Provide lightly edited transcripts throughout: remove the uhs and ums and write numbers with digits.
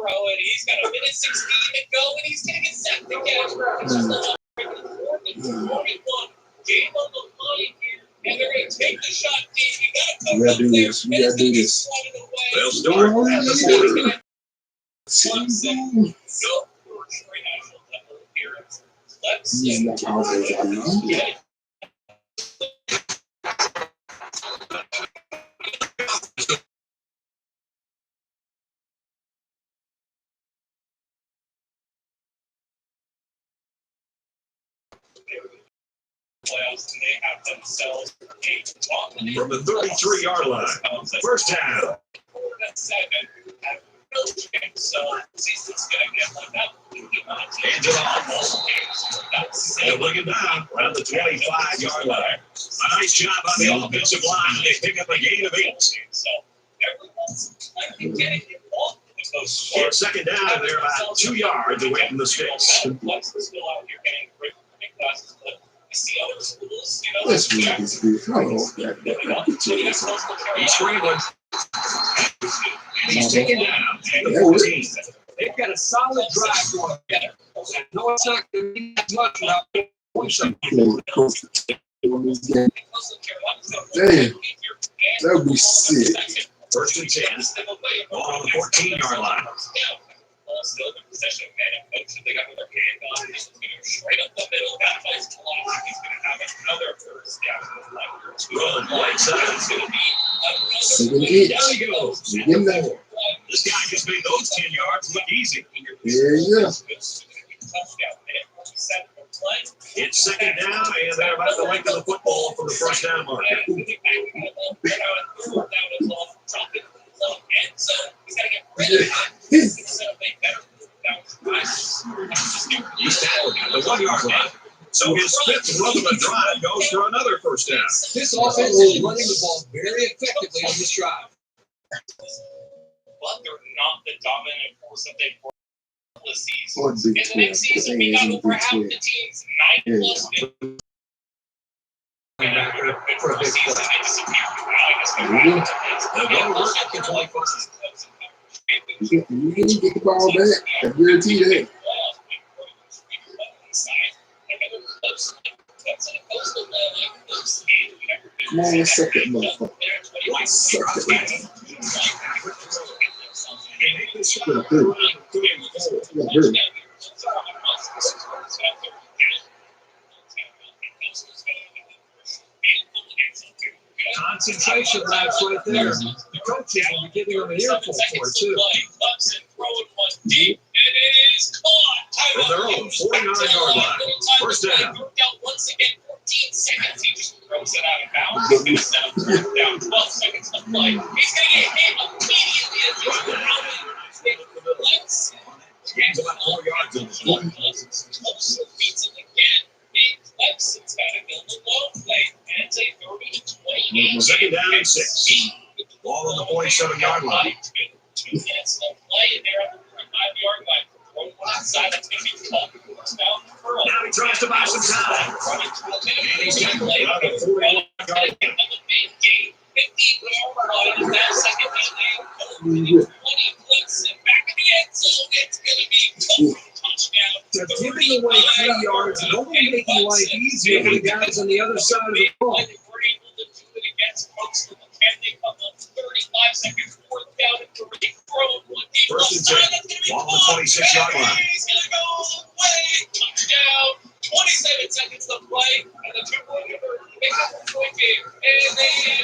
throw, and he's got a minute 16 to go, and he's going to get set to catch. 41. Game on the line here, and they're going to take the shot deep. You got to come up there. We got to do this. They'll start at the 40. No first national level appearance. Let's see. Playoffs, and they have themselves a from the 33-yard line. First down. 4-7 have no chance. So season's going to get like that. Hands it off. And bring it down around the 25-yard line. A nice job on the offensive line. They pick up a gain of 8. So everyone's getting involved with those. It's second down, and they're about 2 yards away from the sticks. Flex is still out here getting great classes, but I see other schools, Let's read this brief. He's scrambling. And he's taken down at the 14. They've got a solid drive going together. I know it's not going to be that much without points. Damn, that would be sick. First and 10. Ball on the 14-yard line. Still in possession of man and coach. They got their hand on. This is going to go straight up the middle. That plays clock. He's going to have another first down. Good right side. It's going to be There he goes. This guy just made those 10 yards look easy. Yeah. It's second down, and they're about the length of the football for the first down marker. He's tackled at the 1-yard line. So his fifth run of the drive goes for another first down. This offense is running the ball very effectively on this drive. But they're not the dominant force that they were this season. In the next season, we got over half the teams 9+ wins. For a big season, they disappeared. You can get the ball back. I guarantee that. Come on, let's suck that motherfucker. Let's suck that Concentration laps right there. The coaches will be giving them an earful for it, too. Deep, and it is caught. From their own 49-yard line. First down. Once again, 14 seconds. He just throws it out of bounds. He's going to set up 4th down, 12 seconds to play. He's going to get hit immediately as he's running. Gains about 4 yards in the play. Also beats him again. Clemson's got to build a long play. And it's a 30-20. Second down and 6. Ball on the 47-yard line. 2 minutes left play, and they're at the 45-yard line. One side, that's going to be tough. Now he tries to buy some time. And he's tackled out of 41-yard line. Another big game. 50 in that second down. 20 clicks and back in the end zone. It's going to be tough touchdown. They're giving away 3 yards and only making life easier for the guys on the other side of the ball. We're able to do it against folks from the Can come up 35 seconds, 4th down and 3. First and 10. Ball on the 26-yard line. He's going to go away. Touchdown. 27 seconds to play. And the 2-point conversion. They have a point game. And they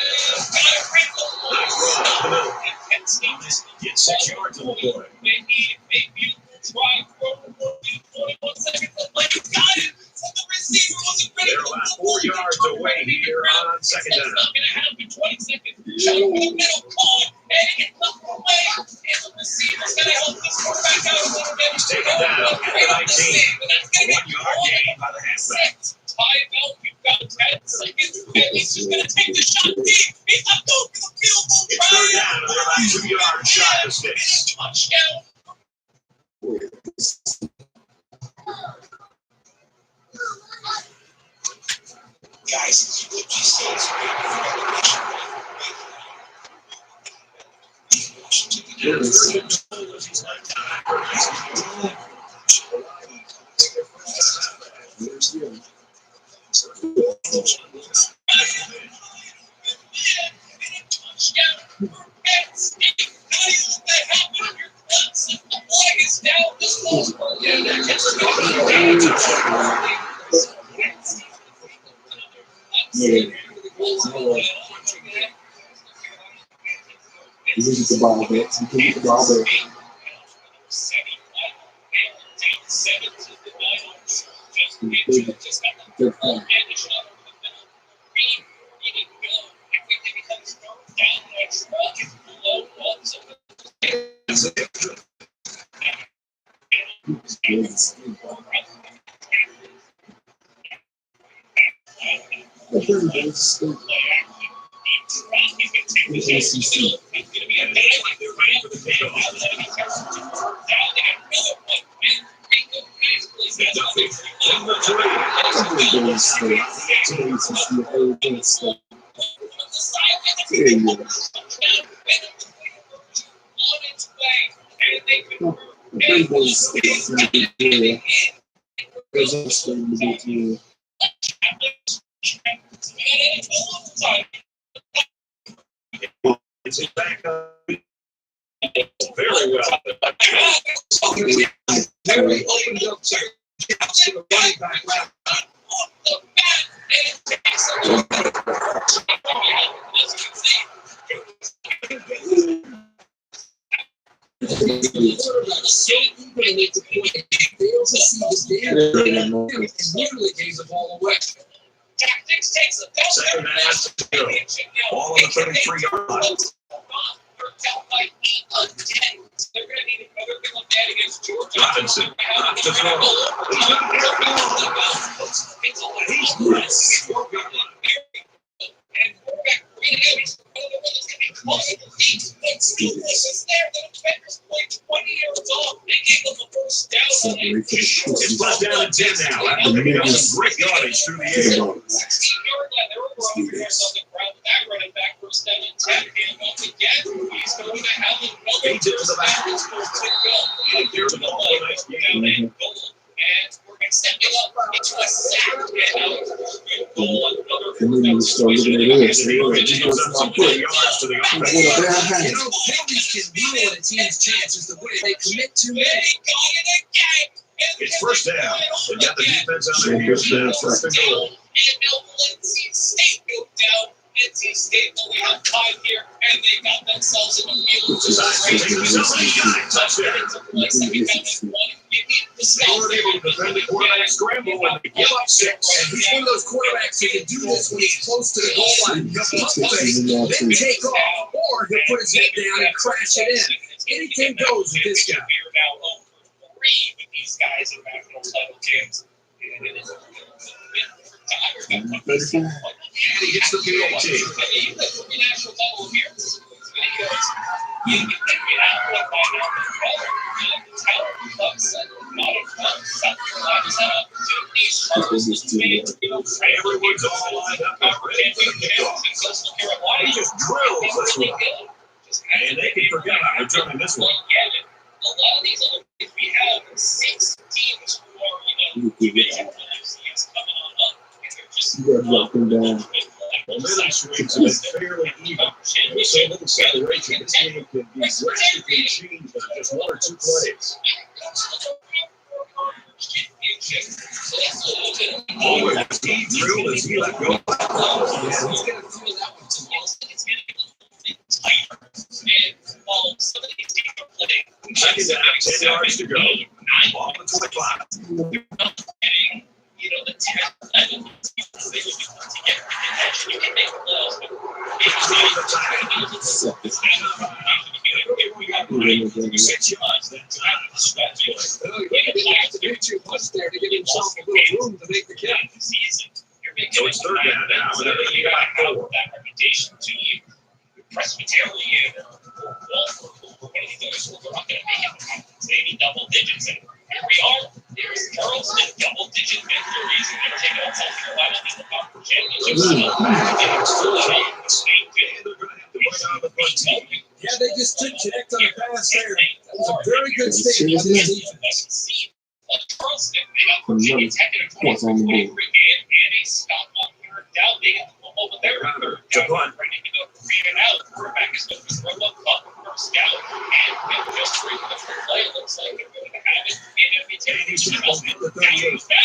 got a great goal. Nice run up the middle. And Penn State Get 6 yards on the play. They need a beautiful try. 21 seconds to play. He's got it. So the receiver wasn't ready. They're about 4 yards away here on second down. That's not going to happen. 20 seconds. Shot over the middle. Caught. And it gets left away. And the receiver's going to help this quarterback out a little bit. He's taken down at the 19. A 1-yard gain by the halfback. Timeout. You've got 10 seconds. And he's just going to take the shot deep. He's not going for the field goal. It's third down, and they're about 2 yards shy of the sticks. Touchdown. Guys, what you say is You can get the ball back. You can get the ball back. It's back up very well. Very opened up to the running back route. Tactics takes a Second half to go. Ball on the 33-yard line. They're going to need another big one against Georgia. Robinson to throw. He's nice. It's brought down to 10 now after picking up some great yardage through the air. He to the back. Here's a ball. Nice game. And we're stepping up into a sack. And then you start looking at this. Penalties can ruin a team's chances the way they commit too many. It's first down. They got the defense on their heels now. First and goal. And now NC State go down. NC State only have 5 here, and they got themselves in the field. Touchdown. They weren't able to defend the quarterback scramble and they give up 6. And he's one of those quarterbacks who can do this when he's close to the goal line. He'll pump the face, then take off, or he'll put his head down and crash it in. Anything goes with this guy. With these guys in national title games. And it is And he gets the PAT. national title here. Everyone's all lined up. He just drills this one. And they can forget about returning this one. A lot of these other things we have 6 teams who are, division FCS coming on up. And they're just You got to drop them down. Momentum swings have been fairly even. With so little separation, this game can be drastically changed on just 1 or 2 plays. Oh, he drilled as he let go. He's going to throw that one to Second down, 10 yards to go. Ball on the 25. The 10 level, they would be put together and actually can make plays. But 6 yards that time. He didn't have to do too much there to give himself a little room to make the catch. So it's third down now. Whenever you got 4. that reputation to you, Presbyterian or Wolf, one of those who are not going to make it, maybe double digits. And here we are. There's Charleston, double-digit victories, and they're taking on South Carolina in the conference championship. Yeah, they just took Connecticut third stage of the season. Charleston, they got Virginia Tech in a 23 game and a stop on third down. They get the football with their runner. Ready to go 3 and out. Quarterback is going to throw up first down. And just reading the play, it looks like they're going to have it. And if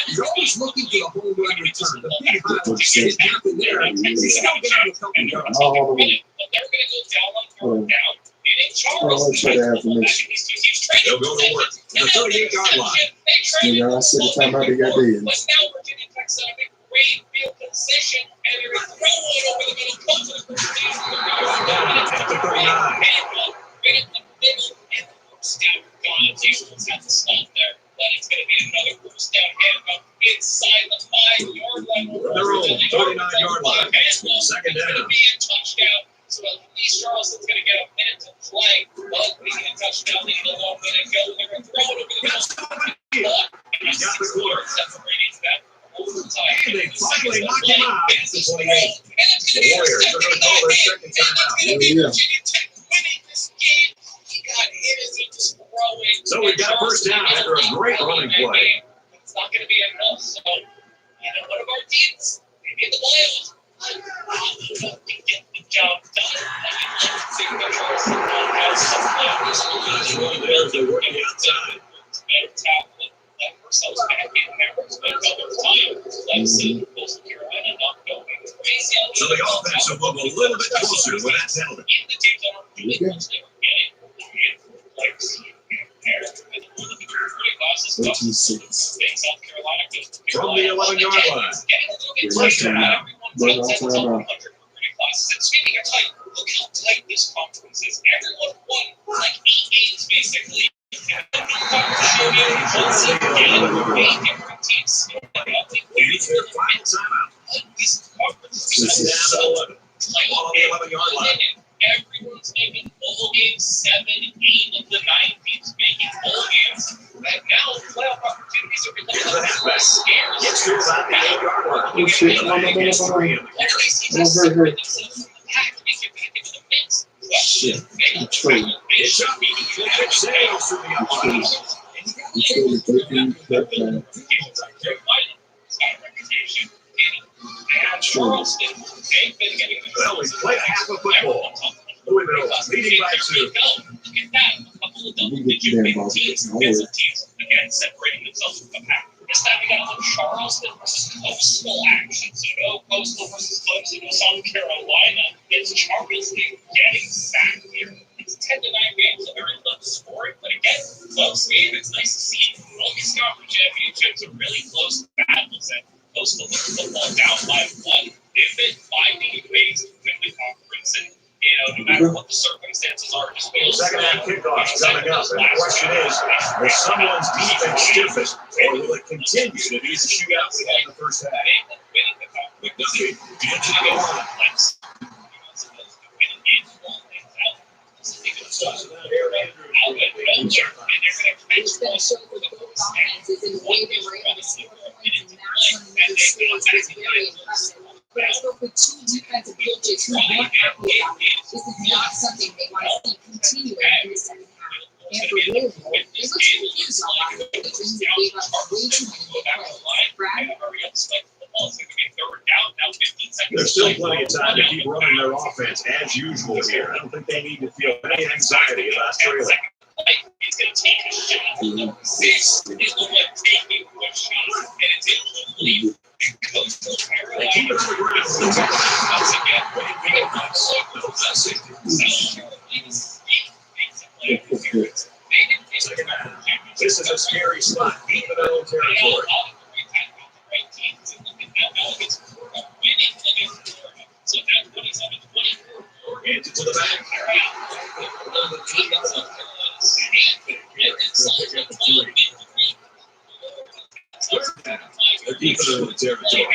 You're always looking for the home run return. The big highlight is happening there. He's still got a couple yards. but they're going to go down on third down. And in Charleston, They'll go to work. The 38-yard line. Yeah, I said the time out they got dead. But now Virginia Tech's in a great field position, and they're going to throw it over the middle, come to the first down. At the 39. Right in the middle, and the first down gone. James has to stop there, but it's going to be another first down handoff inside the 5-yard line. Their own 39-yard line. Second It's going to down. be a touchdown. So at least Charleston's going to get a minute to play. But we need a touchdown. They need a long minute to go. They're going to throw it over the middle. He's got the quarter. Separates that overtime. And they finally knock him out at the 28. The Warriors are going to call their second timeout. Yeah. Winning this game. He got hit as he was throwing. So we got a first down after a great running play. It's not going to be enough. So, one of our teams, maybe in the playoffs, get the job done. They're working outside. So the offense will move a little bit closer with that penalty. From the 11-yard line. First down. But all time out. Speaking of tight, look how tight this conference is. Everyone won like 8 games basically. It's their final timeout. Second down and 11. On the 11-yard line. Everyone's making bowl games. 7, 8 of the 9 teams making bowl games. And now playoff opportunities are becoming a little scarce. Gets to about the 8-yard line. Oh, shit. Come on. Shit. True. It's up. It sails through the upper. You told me 13 that time. Well, we've played a half of football. Louisville leading by 2. Again, separating themselves from the pack. This time we got a Charleston versus Coastal action. So no Coastal versus Clemson, no South Carolina. It's Charleston getting back here. It's 10-9 games, a very low scoring, but again, close game. It's nice to see August Conference Championships are really close battles, and Coastal football down by 1. They've been finding ways to win the conference, and no matter what the circumstances are, just feels Second half kickoff coming up. And the question is, will someone's defense stiffen, or will it continue to be the shootout we had in the first half? McDuffie gets it going. It's been a show for both offenses, and the way they were able to score points and match one another's scores was very impressive. But I spoke with 2 defensive coaches who weren't happy about it. This is not something they want to see continuing in the second half. And for Louisville, they looked confused on that. They gave up way too many big plays. Brad? There's still plenty of time to keep running their offense as usual here. I don't think they need to feel any anxiety about trailing. He's going to take a shot. This is the one taking a shot, and it's in the lead. Coastal Carolina. They keep it on the ground. Once again, winning This is a scary spot, deep in their own territory. Hands it to the back. They're deep in their own territory.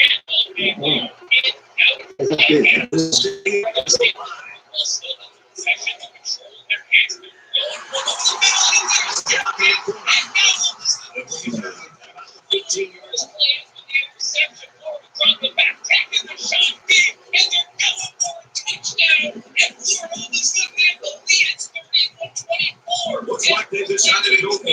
Looks like they decided to go for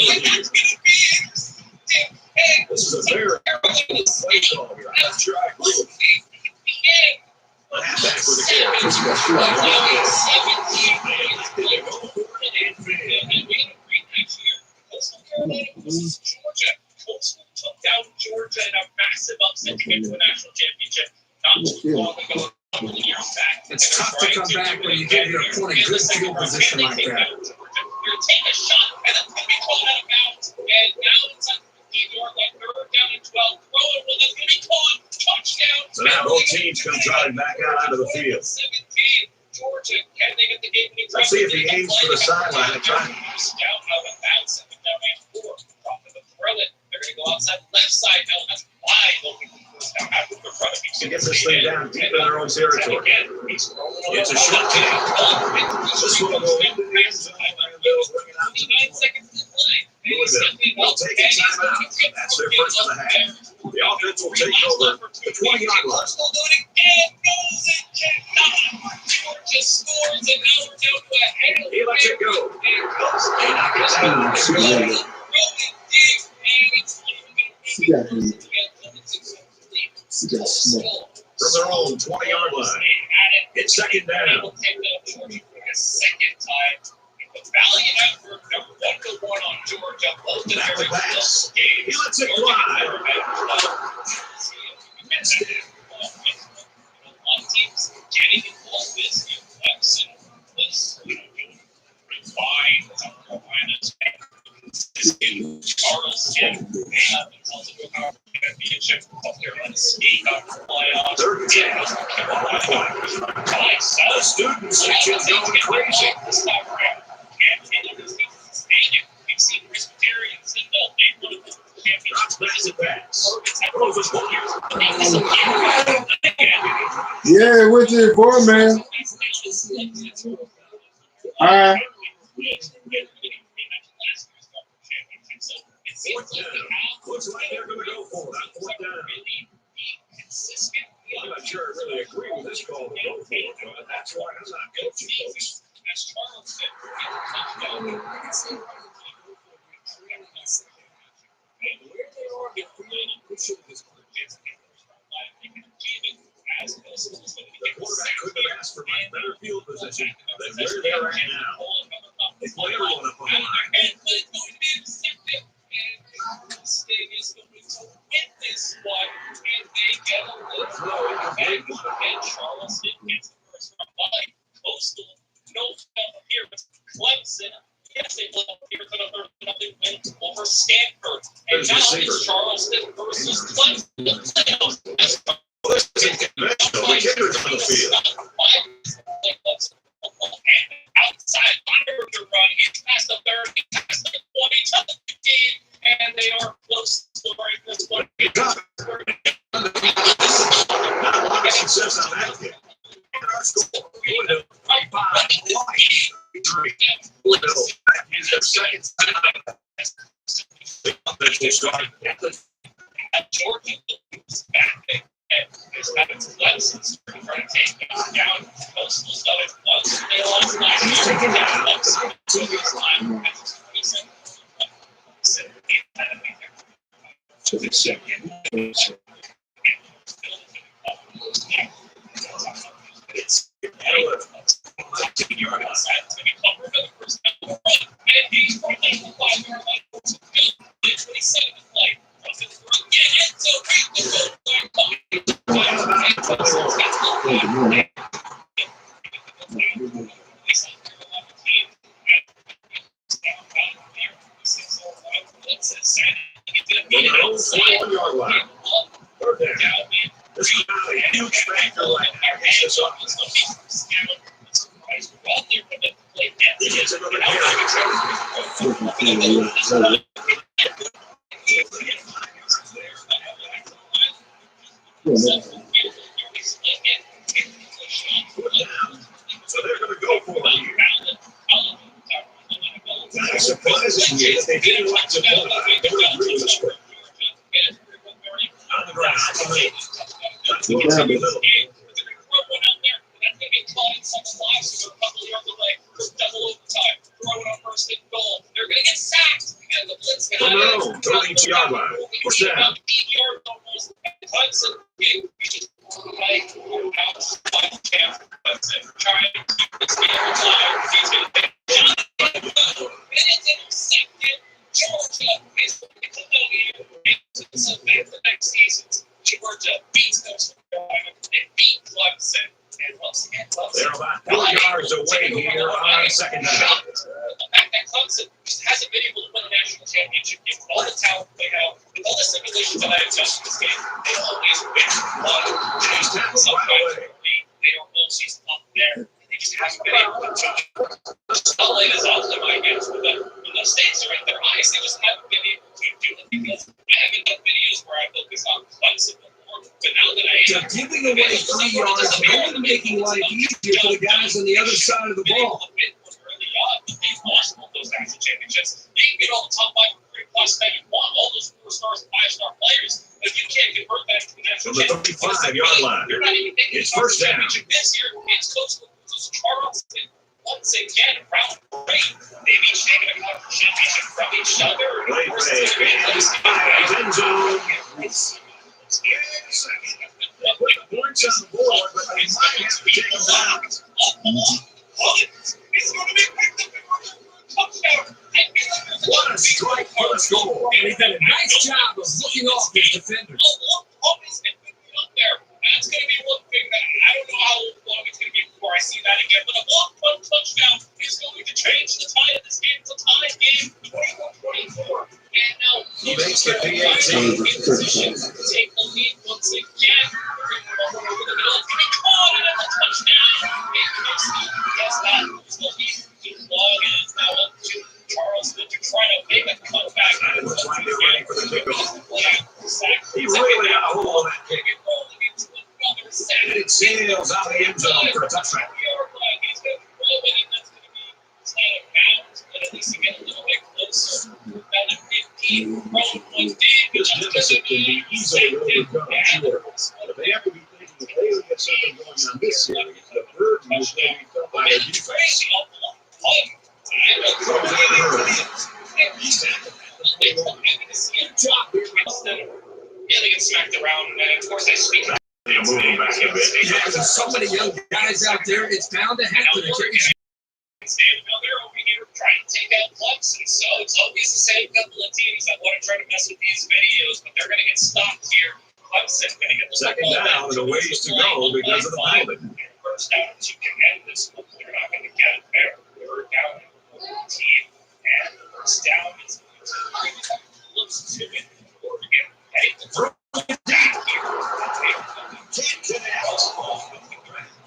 Carolina versus Georgia. Coastal took down Georgia in a massive upset to get to a national championship not too long ago, a couple of years back. It's tough to come back when you give your opponent good field position like that. You're taking a shot, and it's going to be called out of bounds. And now it's on the York, like third down and 12. Throwing, well, that's going to be caught. Touchdown. So now both teams come trotting back out onto the field. 17. Georgia, can they get the game? Let's see if he aims for the sideline and try. Down out of bounds, second down and 4. Off of the throw it. They're going to go outside left side. Now that's wide open. To get this thing down deep in their own territory. It's a short kick. This one will go into the end zone and they'll bring it out to the 20. Louisville will take a timeout. That's their first of the half. The offense will take over the 20-yard line. Georgia scores and now we're down to a hell. He lets it go. They knock it down. She got him. She got smoked. From their own 20-yard line. It's second down. Second time. The valiant effort. They're 1-1 on Georgia. Both in very close game. He lets it fly. Missed it. One team's getting involved with chillaxin. Was fine. South Carolina's Charleston. They have been held to a power championship. South Carolina sneak out for playoffs. Third down. The student section's going crazy. This time around. We've seen Presbyterians and they won the championship. Yeah, what's it for, man? All right. Looks like they're going to go for it. Fourth down. I'm not sure I really agree with this call to go for it, but that's why I'm not coaching, folks. The quarterback couldn't have asked for much better field position than where they're at now. They play everyone up on the line. Charleston gets the first round bye. Coastal, no film here, but Clemson. Yes, they blew up here for the 3rd win over Stanford. And now it's Charleston versus Clemson. Well, this isn't conventional. The kicker's on the field. Outside under run, he's past the 30, he's past the 20, to the 15, and they are close to right this one. Not a lot of success on that kick. Our score, Louisville, 5-3. Louisville, back in their second time. The offense will start at the Georgia is back. And there's happens lessons trying to take guys down. Coastal's done it once. They lost last year. He's taken down once. 2 years line. To the second. It's 19-yard outside. It's going to be covered for the first time. And he's from the 5-yard line. 27 play. This is not a huge factor right now against this offense. He gets another So they're going to go for it. Not surprisingly, they didn't like to pull it. They were really spread. On the ground. That's what it's in the middle. Oh no, 32-yard line. Push down. Georgia yards away here on second down. The fact that Clemson just hasn't been able to win a national championship game, with all the talent they have, with all the simulations that I've done in this game, they always win one. He's tackled right away. They are both season up there. They just haven't been able to touch. Spotlight is on them, I guess, but when those stakes are in their eyes, they just haven't been able to do it because I haven't done videos where I focus on Clemson before, but now that I am, They're giving away 3 yards, only making life easier for the guys on the other side of the ball. They've lost all those national championships. You can get all the top 5 3+ that you want, all those 4-star and 5-star players, but if you can't convert that to a national From the championship, 35-yard line. you're not even making It's first down. championship this year. It's close to Charleston. Once again, round 3. They've each taken a conference championship from each other. Play fake. End zone. Put points on the board, but they might have to take them out. It's going to be picked up and touchdown. What a strike for the score. And he did a nice job of looking off his defenders. Always been up there. That's going to be one thing that I don't know how long it's going to be before I see that again. But a walk-one touchdown is going to change the tide of this game. It's a tie game, 24-24. And now He makes the in position to take the lead once again. Over the middle, it's going to be caught and a touchdown. Yes, that is the lead. The long is now up to Charleston to try to make a comeback. And we're trying to get ready for the kickoff. He He really got a hold on that kick. And And it sails out of the end zone for a touchdown. He's going to throw it, and that's going to be out of bounds, but at least you get a little bit closer. About a 15 thrown one deep. This deficit can be easily overcome, sure. But they have to be thinking if they get something going on this series, the burden is going to be felt by the defense. Good job. Yeah, they get smacked around, and of course I speak. They're moving back a bit. Yeah, there's so many young guys out there, it's bound to happen. Standing out there over here trying to take out Clemson, so it's always the same couple of teams that want to try to mess with these videos, but they're going to get stopped here. Clemson going to get the Second down and a ways to go because of the penalty. First down to end this one. They're not going to get it there. Third down and 14, and the first down is close to it. Oregon, hey, throw it down here. Can't get out.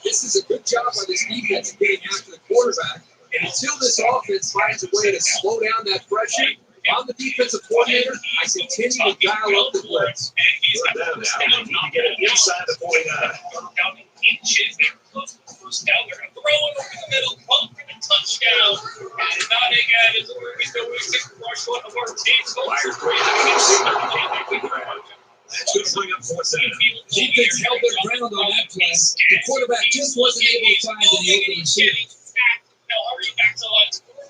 This is a good job by this defense of getting after the quarterback. And until this offense finds a way to slow down that pressure, I'm the defensive coordinator. I continue to dial up the blitz. Third down now. They need to get it inside the 49. Down in inches. They're close to the first down. They're going to throw it over the middle. Pump for the touchdown. And nodding at his he's going to rush one of our teams. Myers That's going to bring up fourth down. Defense held their ground on that play. The quarterback just wasn't able to find an opening shooting. Now hurry back to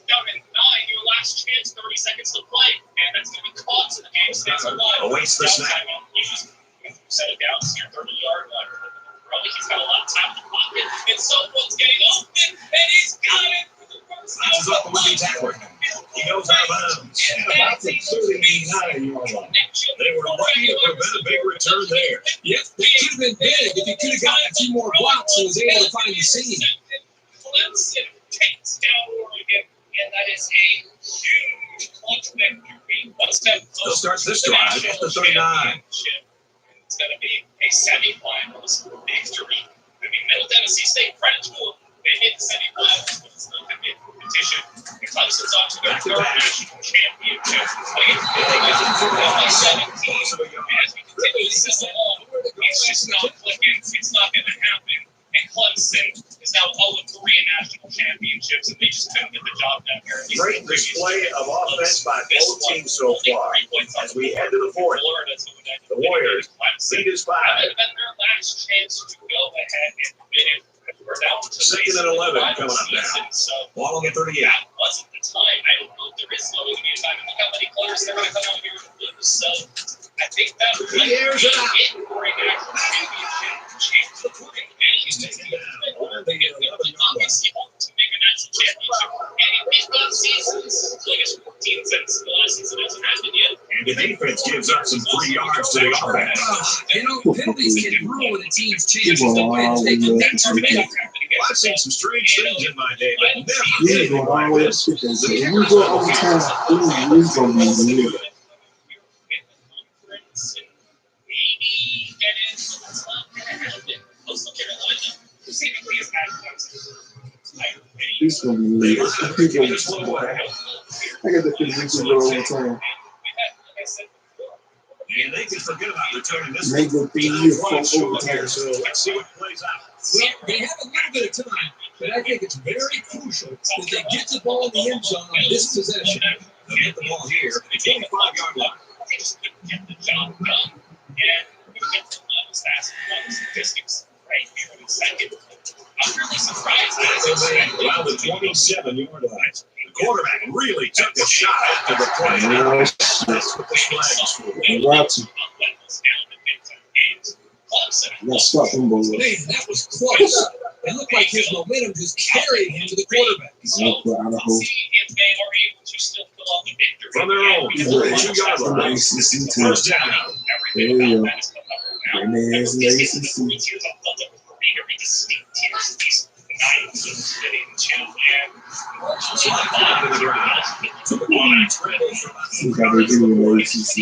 down at 9. Your last chance, 30 seconds to play. And that's going to be caught so the game stays alive. Awaits the snap. You just set it down to your 30-yard line. Probably he's got a lot of time to pocket. And someone's getting open. And he's got it for the first time. This is off the rookie tackler. He goes out of bounds. About the 39-yard line. They were lucky to prevent a big return there. Yep, that could have been big if he could have gotten a few more blocks and was able to find the seam. Clemson takes down Oregon, and that is a huge clutch victory. One step Still starts this drive at the 39. It's going to be a semifinals victory. I mean, Middle Tennessee State, credit to them. They made the semifinals, but it's not going to be a competition. Clemson's on to their third national championship. As we continue to see along, it's just not clicking. It's not going to happen. And Clemson is now 0-3 in national championships, and they just couldn't get the job done here. Great display of offense by both teams so far. As we head to the fourth, the Warriors lead us by. That would have been their last chance to go ahead and win it. We're down to Second and 11 coming up now. So Ball on the 38. that wasn't the time. I don't know if there is going to be a time. Look how many players they're going to come out here and lose. So I think that would be airs it out. it for a national championship. Change the point. And he's taking it down. Obviously, hope to make a national championship. And in 15 seasons, I guess 14 since the last season hasn't happened yet. And the defense gives up some 3 yards to the offense. You know, penalties can ruin a team's chances to win. They can make too many. I've seen some strange things in my day, but never He's anything going all like the way up this. to that. So if we go overtime, he's going to be lit. He's going to be lit. I got the feeling he's going to go overtime. And they can forget about returning this Make one. the 3 years for Short here, overtime. so let's see what plays out. Well, they have a little bit of time, but I think it's very crucial that they get the ball in the end zone on this possession. They'll get the ball here at the 25-yard line. Get the job done. And we get the stats and statistics right here in a second. I'm really surprised Around the 27-yard line. The quarterback really took a shot after the play. That's what the flag is for. Watch him. Let's stop him, boys. Man, that was close. It looked like his momentum just carried him to the quarterback. I'll put Idaho. See if they are able to still fill out the victory. From their own 42-yard From the line. ACC team. First down. There you go. And then it's the ACC. See how they do in the ACC.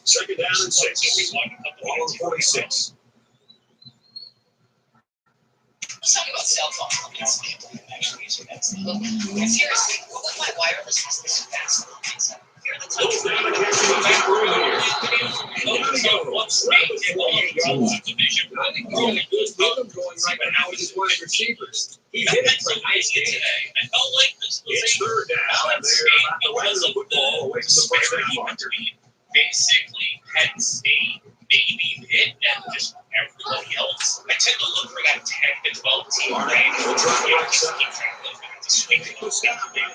Second down and 6. Ball on 46. Let's talk about cell phone companies. Seriously, what would my wireless business fast? Here are the top Goes down the catch in the back room here. Gotta go. I think he's got a good rhythm going right now with his wide receivers. He hit it for a nice game. I felt like this was It's third down. And they're about to win the football away from the first down marker. Basically, Penn State, maybe Pitt, and just everybody else. I tend to look for that 10 to 12 team range. We'll try to watch that. Swing it goes down. They've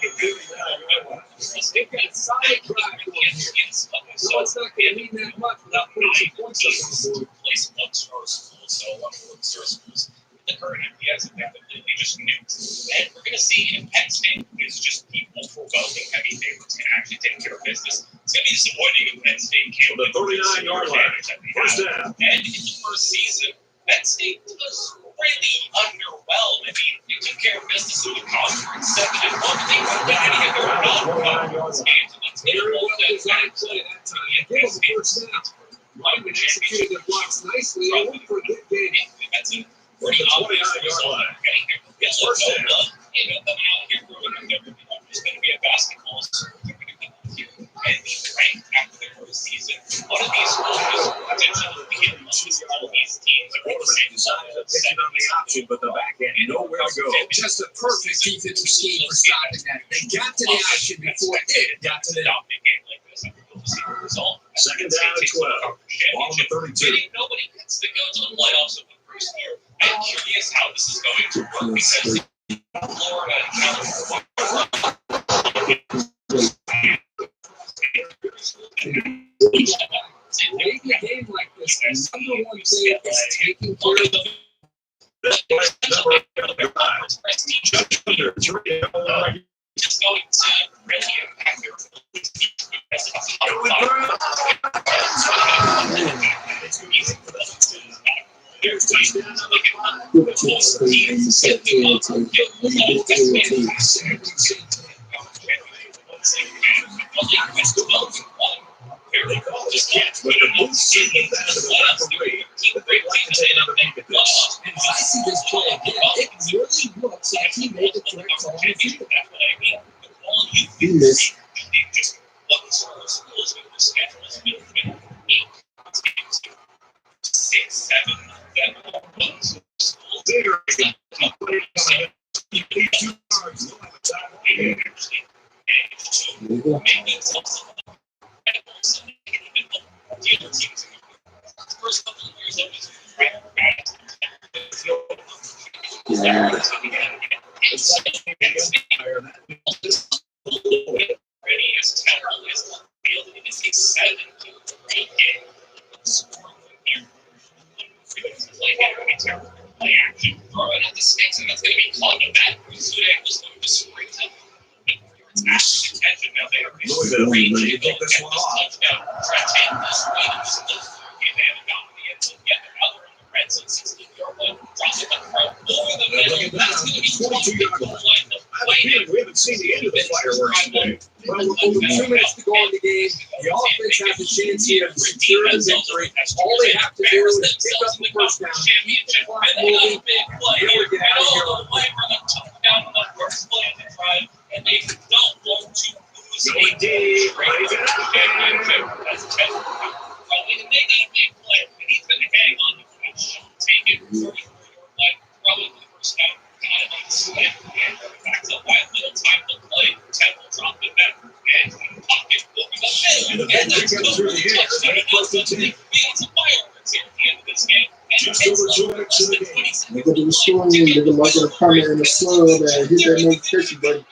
got solid drive going here. So it's not going to mean that much without putting some points up on the board. Place one star school, so one of the star schools. The current MPS definitely just nuked. And we're going to see if Penn State is just people provoking heavy favorites and actually taking care of business. It's going to be disappointing if Penn State can't The 39-yard line. First down. And in the first season, Penn State was really underwhelmed. I mean, they took care of business in the conference 7-1. They were getting their non-conference games. Very well designed play that time. Give them a first down. Lyman executed their blocks nicely. They went for a good game. That's a pretty obvious result. It's first down. You know, them out here growing up, there's going to be a basketball and be ranked after the first season. One of these schools potentially be in all of these teams are the same Decided to pick it on the option, but the back end, nowhere to go. Just a perfect defensive scheme for stopping that. They got to the action before it got to them. Second down and 12. Ball on the 32. Nobody gets to go to the playoffs in the first year. I'm curious how this is going to work because Florida and California. Maybe a game like this, the number one thing is taking care of the Just going to really impact their They call this catch, but the boots send it back to the referee. But they like to take another look at this. And I see this play again. It really looks like he made the correct call on the field. He missed. There you go. Yeah. Louisville, they pick this one off. Dropping the throw over the middle. That's going to be 22-yard line. We haven't seen the end of the fireworks today. Well, with only 2 minutes to go in the game, the offense has a chance here to secure the victory. All they have to do is pick up the first down, keep the clock moving, and we're getting out of here. Touchdown on the first play of the drive, and they don't want to lose a Right championship. That's a chance. Probably they got a big play, and he's going to hang on to that shot. Take it, 34-yard line, probably for the first down. Got it on the slant, and back to that little time to play. Temple dropped it back, and pocket over the middle, and that's going to be a touchdown. And that's going to be some fireworks here at the end of this game. Just over 2 minutes in the game. Look at the scoring. They're going to comment in the sub and hit that notification button.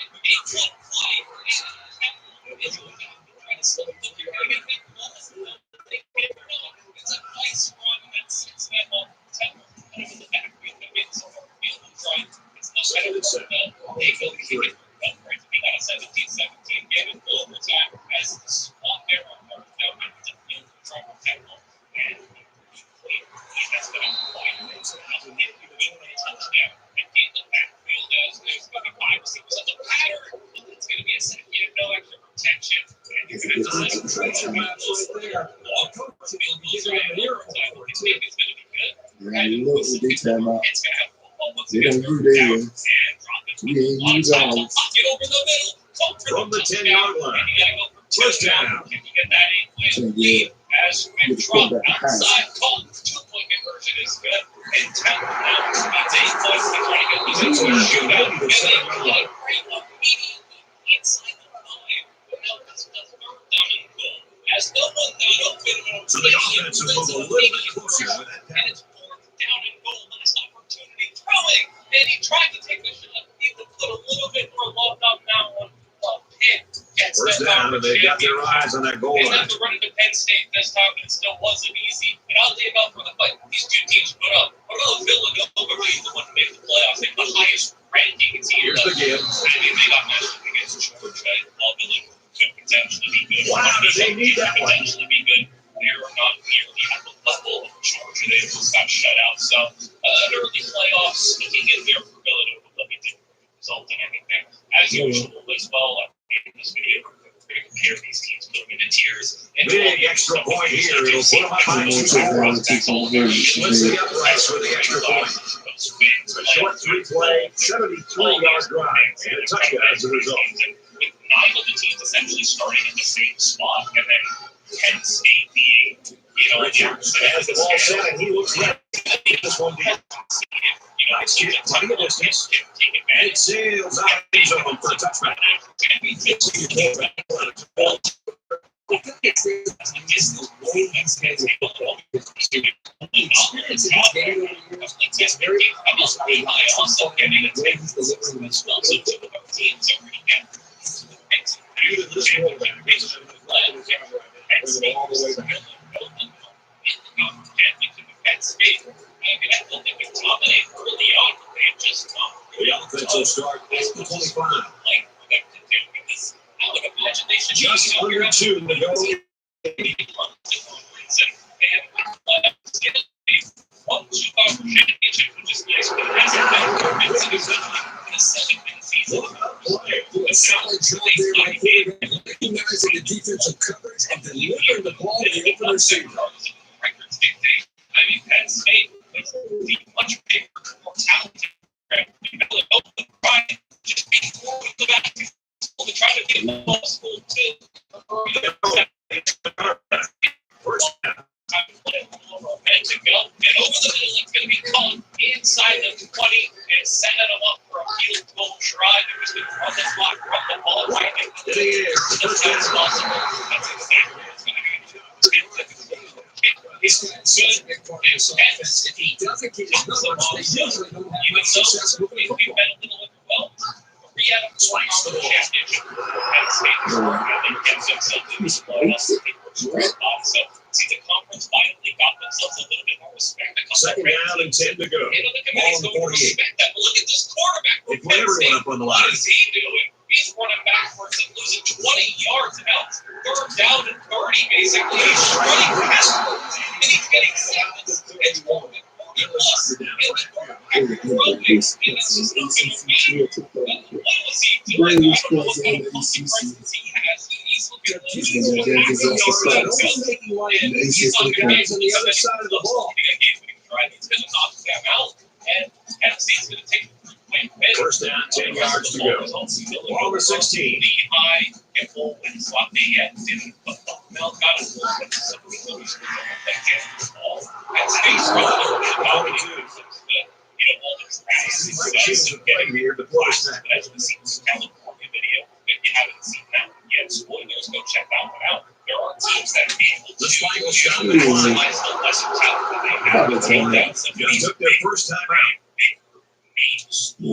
They don't do theirs. We ain't use ours. From the 10-yard line. First down. As we drop outside, called 2-point conversion is good. And Temple now needs 8 points to try to get this into a shootout. And they play immediately inside the 5. But now that's the third down and goal. As no one got open, So the offense will move a little bit closer with that and it's 4th down and goal. Last opportunity throwing. And he tried to take the shot. He would put a little bit more love on that one. First down, and they got their eyes on that goal They line. had to run into Penn State this time, but it still wasn't easy. And oddly enough, for the fight these two teams put up, what about Villanova being the one to make the playoffs? They have the highest ranking team. Here's the give. I mean, they got matched against Georgia. All Villanova could potentially be good. Wow, they need that one. Potentially be good. They are not nearly at the level of Georgia. They just got shut out. So, an early playoffs looking in there for Villanova, but it didn't result in anything. As usual, as well, in this video, we're going to compare these teams, put them into tiers. And Big extra point here. It'll put them up by 2 scores. What's the uprights for the extra point? A short 3-play, 73-yard drive, and a touchdown as a result. With 9 of the teams essentially starting at the same spot, and then Penn State being, Richards has the ball set, and he looks ready. This one deep. Nice kick, running the distance. And it sails out of the end zone for a touchback. The offensive start is the 25. Just under 2 to go. A solid job there by quarterback, recognizing the defensive coverage and delivering the ball to the open receiver. I mean, Penn State is much bigger, more talented. Just be forward with the back. To try to get the ball school too. First down. Time to play and to go. And over the middle, it's going to be caught inside the 20 and setting them up for a field goal try. They're just going to run the clock, run the ball right into the air. That's possible. That's exactly what's going to happen. He's got such a big part of this offense. If he doesn't get his numbers, they usually don't have much success with We've been a little overwhelmed. 3 out of 4 championship. Penn State gets themselves in this playoffs. So, see, the conference finally got themselves a little bit more respect. Second down and 10 to go. The committee's going to respect that. But look at this quarterback. They put everyone up on the line. What is he doing? He's running backwards and losing 20 yards out. 3rd down and 30, basically. He's running backwards, and he's getting 7. It's 4th and 4. Plus, in the quarterback, Brady's was on the ACC. He's on the other side of the ball. First down, 10 yards to go. Ball to 16. Here before the snap. Spoilers, go check that one out. There are teams that the final shot just took their first time out. Yeah.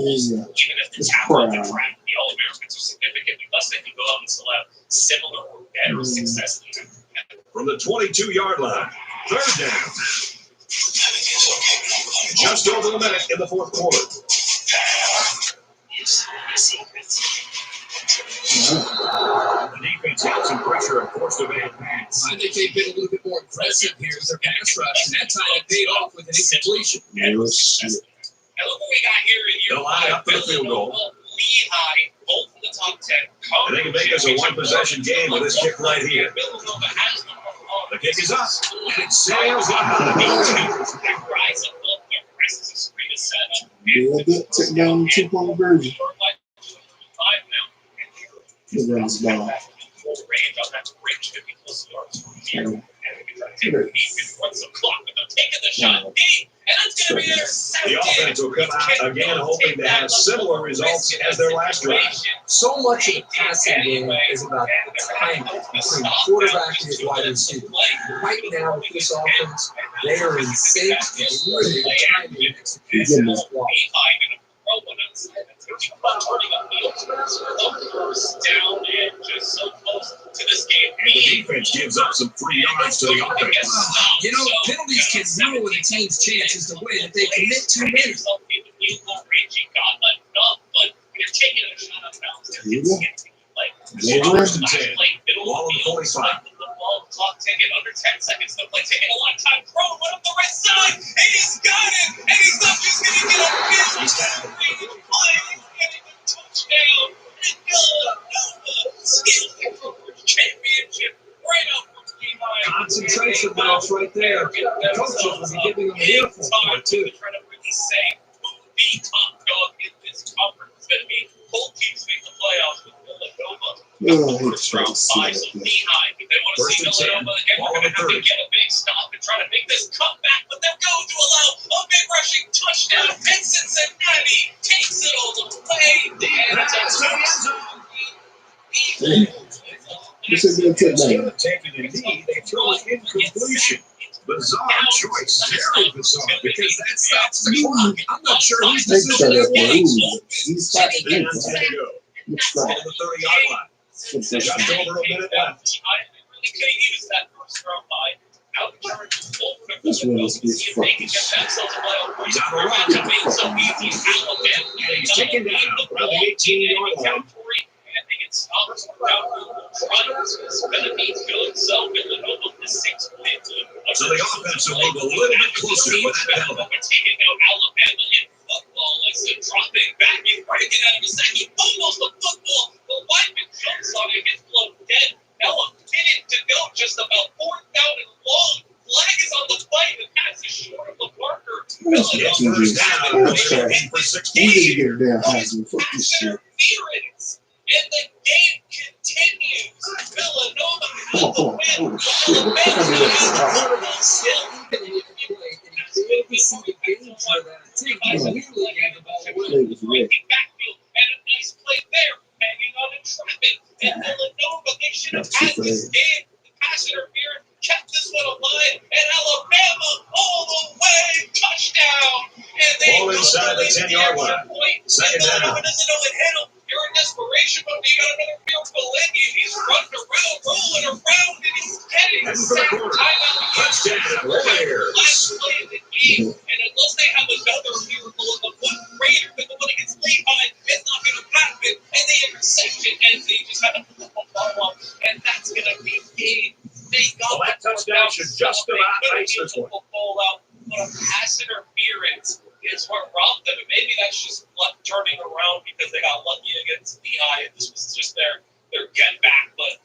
Even if the talent and track, the All-Americans are significantly less than you go out and still have similar or better success than you have. From the 22-yard line, third down. Just over a minute in the fourth quarter. The defense had some pressure and forced a bad pass. I think they've been a little bit more aggressive here as their pass rush, and that time it paid off with an incompletion. And look what we got here in year line up for the field goal. Lehigh, both in the top 10. And they can make this a one-possession game with this kick right here. The kick is up, and it sails out. Yeah, take down the 2-point version. The runs ball. The offense will come out again hoping to have similar results as their last drive. So much of the passing game is about the timing between the quarterback and his wide receiver. Right now, with this offense, they are in sync and really the timing and execution is flawed. And the defense gives up some free yards to the offense. You know, penalties can ruin a team's chances to win if they commit too many. First and 10. Ball on the 45. Clock ticking under 10 seconds. The play taking a long time. Throw one up the right side. And he's got it. And he's not just going to get a field. He's getting a touchdown. And Villanova steals the conference championship right out from Lehigh. Concentration marks right there. The coaches will be giving them a earful for it, too. Trying to really say who the top dog in this conference is going to be. Both teams make the playoffs with Villanova. First round bye, so Lehigh. If they want to see Villanova, and they're going to have to get a big stop and try to make this comeback, but they're going to allow a big rushing touchdown, and Cincinnati takes it all the way. This is going to take that. Taking a knee, they throw an incompletion. Bizarre choice, very bizarre, because that stops the clock. I'm not sure who's the decision is. He's fighting There you go. Looks On like the 30-yard line. Just over a minute left. I really could have used that first round bye. this one is fucking. He's on the run. And he's taken down around the 18-yard line. And they get stopped. It's going to be good. So Villanova the 6 win. So the offense will move a little bit closer with that penalty. We're taking out Alabama in football. It's a dropping back. He's breaking out of a second. Almost a football. The lineman jumps on it. Gets blown dead. Now a minute to go. Just about 4th down and long. Flag is on the play. The pass is short of the marker. That's First down. okay. For We need to 16. get her down, Heisman. Fuck this shit. And the game continues. Villanova has the Come win. on. Oh, shit. What the fuck I do Backfield and a nice play there, hanging on and trapping. And Villanova, they should have had this game. The pass interference kept this one alive. And Alabama all the way, touchdown. And they Ball inside the 10-yard line. Second down. Villanova doesn't know it hit him. You're in desperation mode. You got another field goal in you. He's running around, rolling around, and he's getting Heading for the sacked. corner. Timeout. Touchdown, Warriors. Last play of the game, and unless they have another miracle in the one greater than the one against Lehigh, it's not going to happen. And the interception ends. They just had a follow up, and that's going to be game. They got Well, that touchdown should just about ice this one. Ball out, but a pass interference. interference is what robbed them. And maybe that's just luck turning around because they got lucky against Lehigh and this was just their get back. But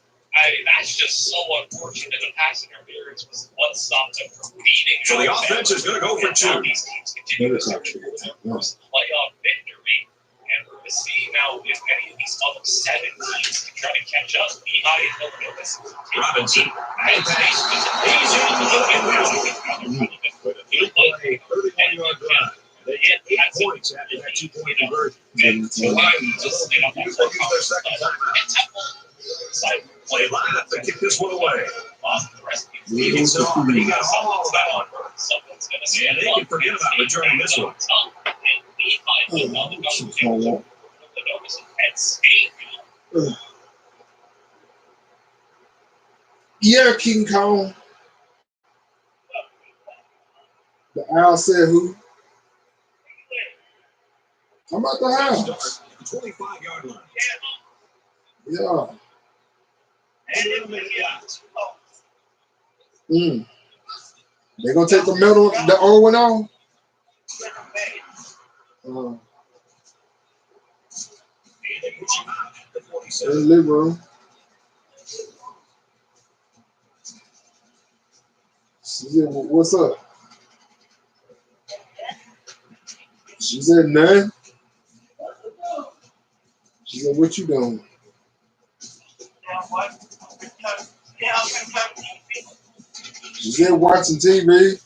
that's just so unfortunate. The pass interference was what stopped them from beating. So the offense is going to go for two. These teams continue to search for their first playoff victory. And we're going to see now if any of these other 7 teams can try to catch up. Lehigh and Villanova. Robinson. He's in. He played 31-yard drive. They get 8 points after that 2-point conversion. The Lions use their second timeout. Play lineup to kick this one away. He gets it off, and he got all of that one. And they can forget about returning this one. Yeah, King Kong. The owl said who? I'm at the house. 25-yard line. Yeah. And it'll make it out. They're going to take the middle, the old one off? There's living room. She said, what's up? She said, none. She said, what you doing? She said, watching TV.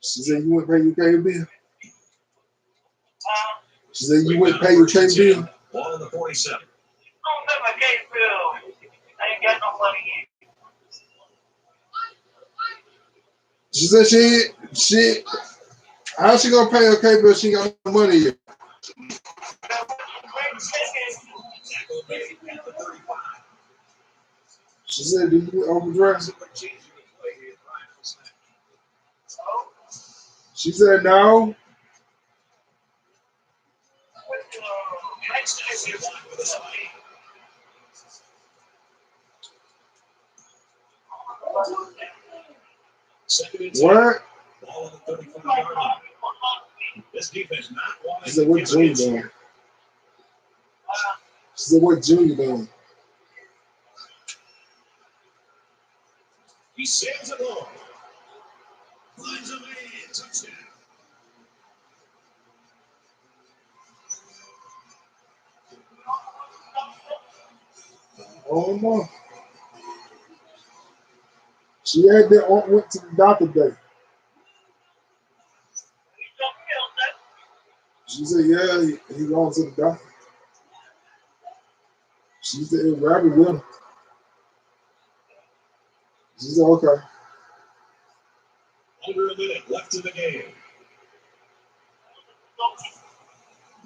She said, you went pay your cable bill? She said, you went pay your cable bill? Ball on the 47. I don't pay my cable bill. I ain't got no money yet. She said she how's she gonna pay her cable bill if she ain't got no money yet? She said, did you overdraft? She said no. What? This defense not wanting. She said, what Junior doing? She said, what Junior doing? He sails it long. Finds a man. Touchdown. Oh no. She had that went to the doctor today. She said, yeah, he gone to the doctor. She said, rabbit with him. She said, okay. Under a minute left in the game.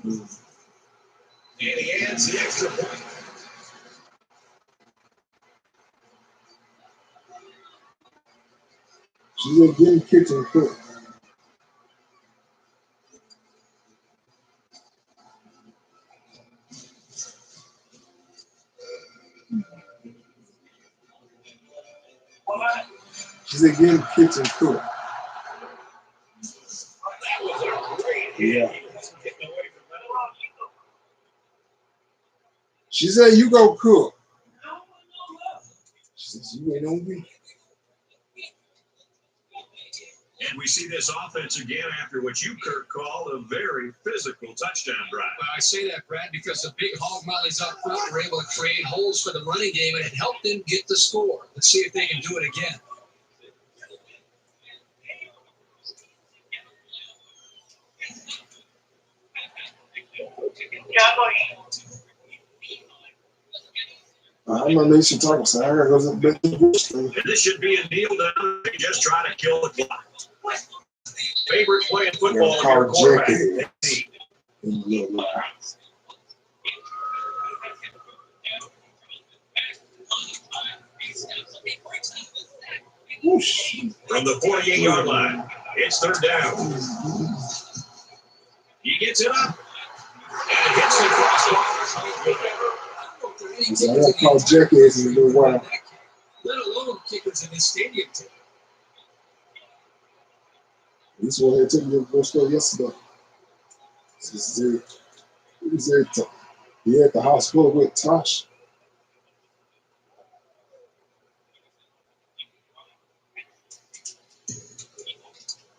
And he adds the extra point. She said, get in the kitchen quick. She said, get in the kitchen quick. Yeah. She said, you go cook. She said, you ain't on me. And we see this offense again after what you, Kirk, called a very physical touchdown drive. Well, I say that, Brad, because the big hog mollies up front were able to create holes for the running game, and it helped them get the score. Let's see if they can do it again. I'm not nation talking, so I heard it was a bit And this should be a kneel down. They just try to kill the clock. Favorite play in football, your quarterback. From the 48-yard line, it's third down. He gets it up and hits the crossbar. I got called jackass in a little while. Let alone kickers in this stadium. This one had taken me to the store yesterday. He at the hospital with Tosh.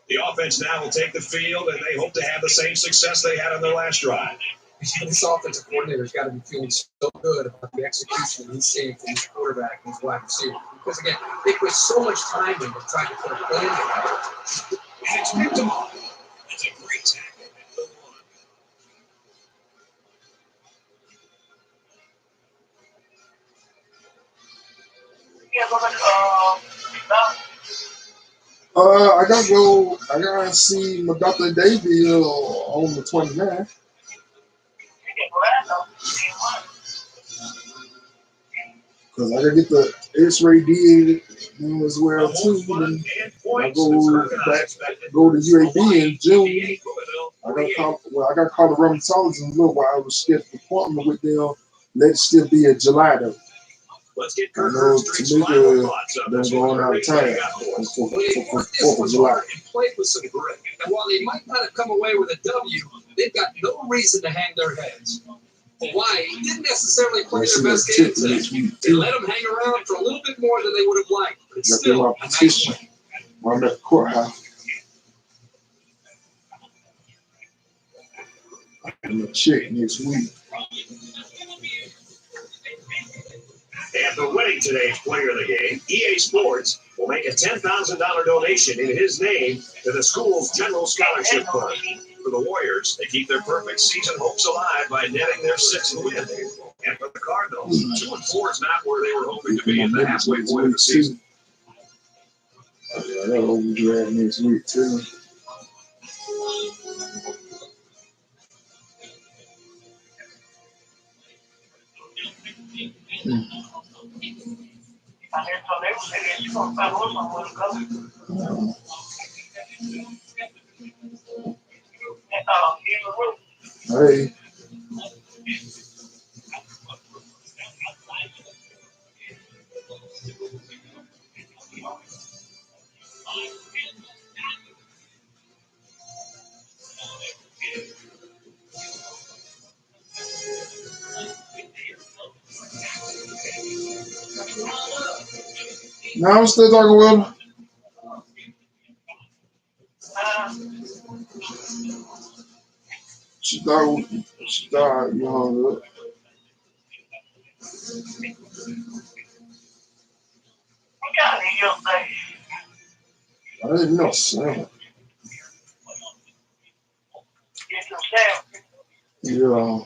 The offense now will take the field, and they hope to have the same success they had on their last drive. This offensive coordinator's got to be feeling so good about the execution he's seeing from his quarterback and his wide receiver. Because, again, they put so much time into trying to put a plan together. And it's picked off. That's a great tackle. I gotta see my Dr. David on the 29th. Because I gotta get the X-ray did as well too. Then I go to UAB in June. I got called the rheumatologist in a little while. I was scheduled an appointment with them. Let it still be in July though. Let's get I know Tamika them going out of town for 4th of July. And played with some grit. And while they might not have come away with a W, they've got no reason to hang their heads. Hawaii didn't necessarily play their best game today. They let them hang around for a little bit more than they would have liked. But it's still a nice win. While I'm at the courthouse. I'm gonna check next week. After winning today's Player of the Game, EA Sports will make a $10,000 donation in his name to the school's General Scholarship Fund. For the Warriors, they keep their perfect season hopes alive by netting their 6th win. And for the Cardinals, 2-4 is not where they were hoping to be at the halfway point of the season. I got overdraft next week too. Hey. No, I'm still talking with him. She thought, you know, I didn't know, Sam. Yeah.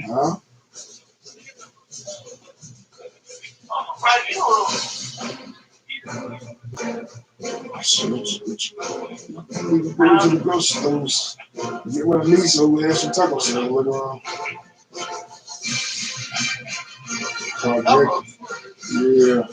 Huh? So, we go to the grocery stores. Get one of these so we have some taco salad later on. Yeah.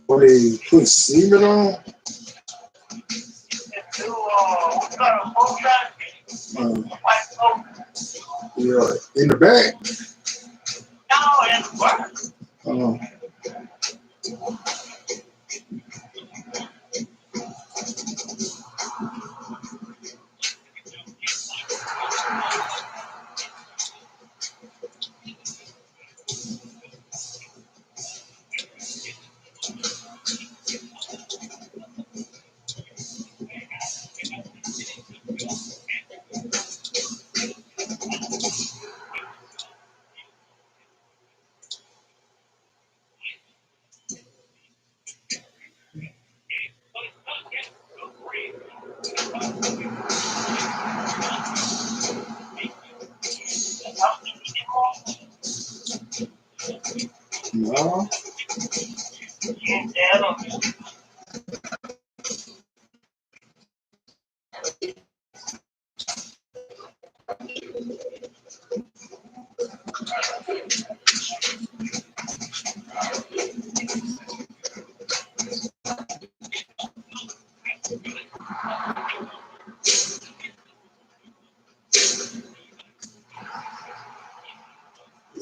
What they put semen on? Yeah, in the back. No.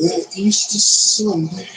Yeah, Easter Sunday.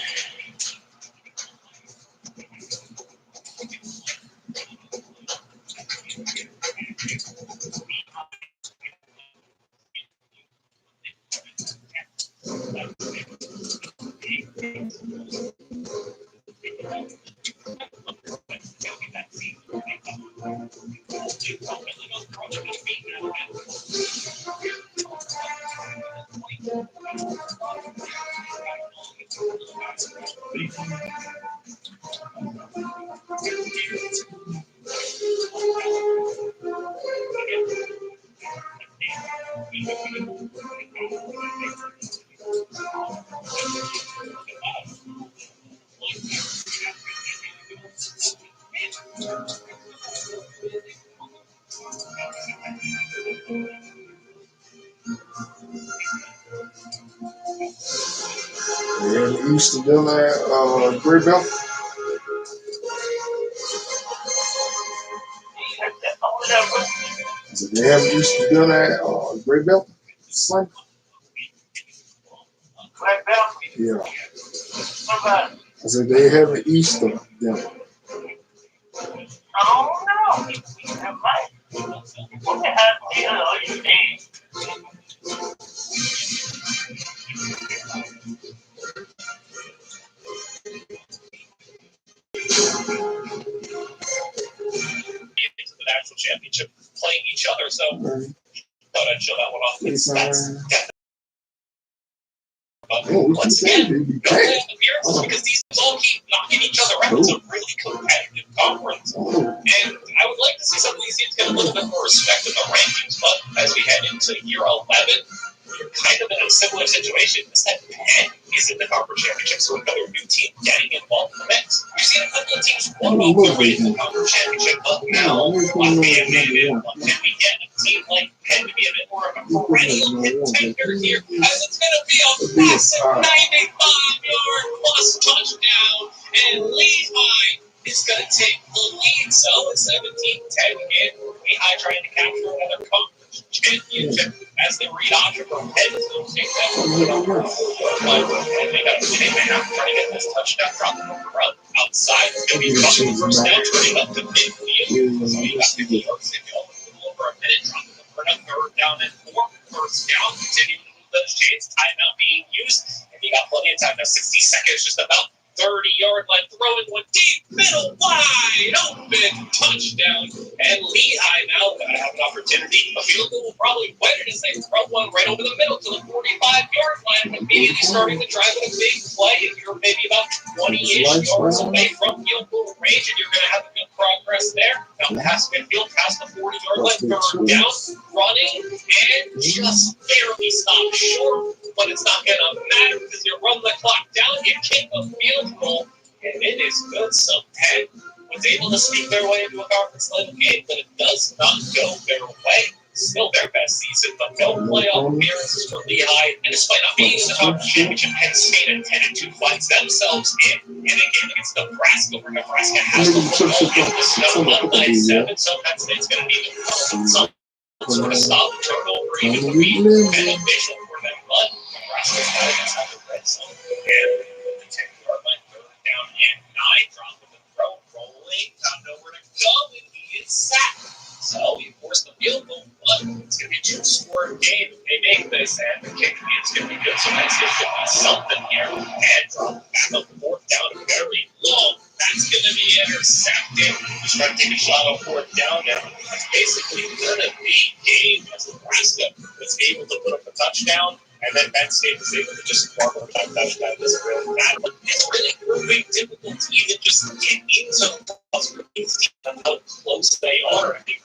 Yeah, the Easter dinner at Great Belt. So they have Easter dinner at Great Belt Sunday. Yeah. I said they have an Easter dinner. Into the national championship playing each other, so thought I'd show that one off. Once again, no fan appearances because these all keep knocking each other out. It's a really competitive conference. And I would like to see some of these teams get a little bit more respect in the rankings, but as we head into year 11, you're kind of in a similar situation. This that Penn is in the conference championship, so another new team getting involved in the mix. We've seen a couple of teams win the conference championship, but now, what can we get a team like Penn to be a bit more of a perennial contender here, as it's going to be a massive 95-yard plus touchdown, and Lehigh is going to take the lead. So it's 17-10 again. Lehigh trying to capture another conference championship as the read option from Penn is going to take that. And they got a minute and a half trying to get this touchdown drop from outside. It's going to be a first down, turning up to midfield. So you got the Yorks if you a little over a minute, dropping them for another third down and 4. First down, continuing to lose those chains, timeout being used. And you got plenty of time now, 60 seconds, just about 30-yard line, throwing one deep, middle, wide open, touchdown. And Lehigh now going to have an opportunity. A field goal will probably win it as they throw one right over the middle to the 45-yard line, immediately starting to drive with a big play. If you're maybe about 20-ish yards away from field goal range, and you're going to have a good progress there. Now past midfield, past the 40-yard line, third down, running, and just barely stopped short. But it's not going to matter because you run the clock down, you kick a field goal, and it is good. So Penn with was able to sneak their way into a conference level game, but it does not go their way. Still their best season, but no playoff appearances for Lehigh. And despite not being in the conference championship, Penn State intended to finds themselves in a game against Nebraska, where Nebraska has the football in the snow up by 7. So Penn State's going to need to come some sort of stop the turnover, even to be beneficial for them. But Nebraska's got against the red zone. And the 10-yard line, third down and 9, dropping the throw, rolling, found nowhere to go, and he is sacked. So he forced the field goal, but it's going to be a two-score game. They make this, and the kicking is going to be good. So that's going to be something here. And drop back up fourth down, very low. That's going to be intercepted. He's trying to take a shot on fourth down, and it's basically going to be game as Nebraska was able to put up a touchdown. And then Penn State was able to just farm over that touchdown. Doesn't really matter. It's really proving difficult to even just get into how close they are. I think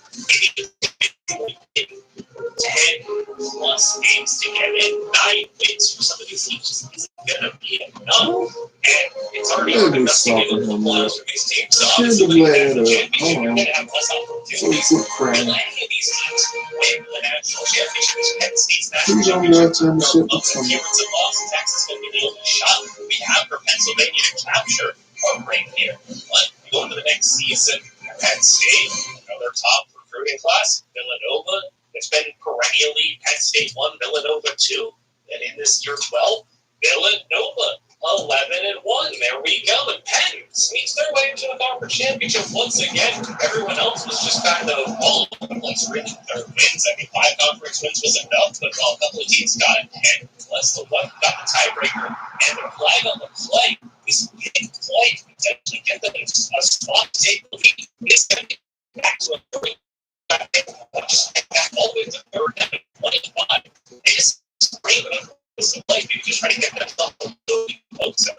10 plus games to get in. 9 wins for some of these teams just isn't going to be enough. And it's already hard enough to get into the playoffs for these teams. So obviously, when you have the championship, you're going to have less opportunities. Will any of these teams win the national championships? Penn State's national championship. Of the appearance of Austin, Texas will be the only shot we have for Pennsylvania to capture a ring here. But going to the next season, Penn State, another top recruiting class, Villanova. It's been perennially Penn State 1, Villanova 2, and in this year 12, Villanova 11-1. There we go. And Penn sneaks their way into a conference championship once again. Everyone else was just kind of all over the place, really. Their wins, I mean, 5 conference wins was enough, but a couple of teams got it, and plus the one got the tiebreaker, and the flag on the play. This big play to potentially get them a spot to take the lead. It's going to be back to a 3. Just back all the way to third down and 25. They just scream it up. It's a play. Maybe just try to get that stuff a little bit closer.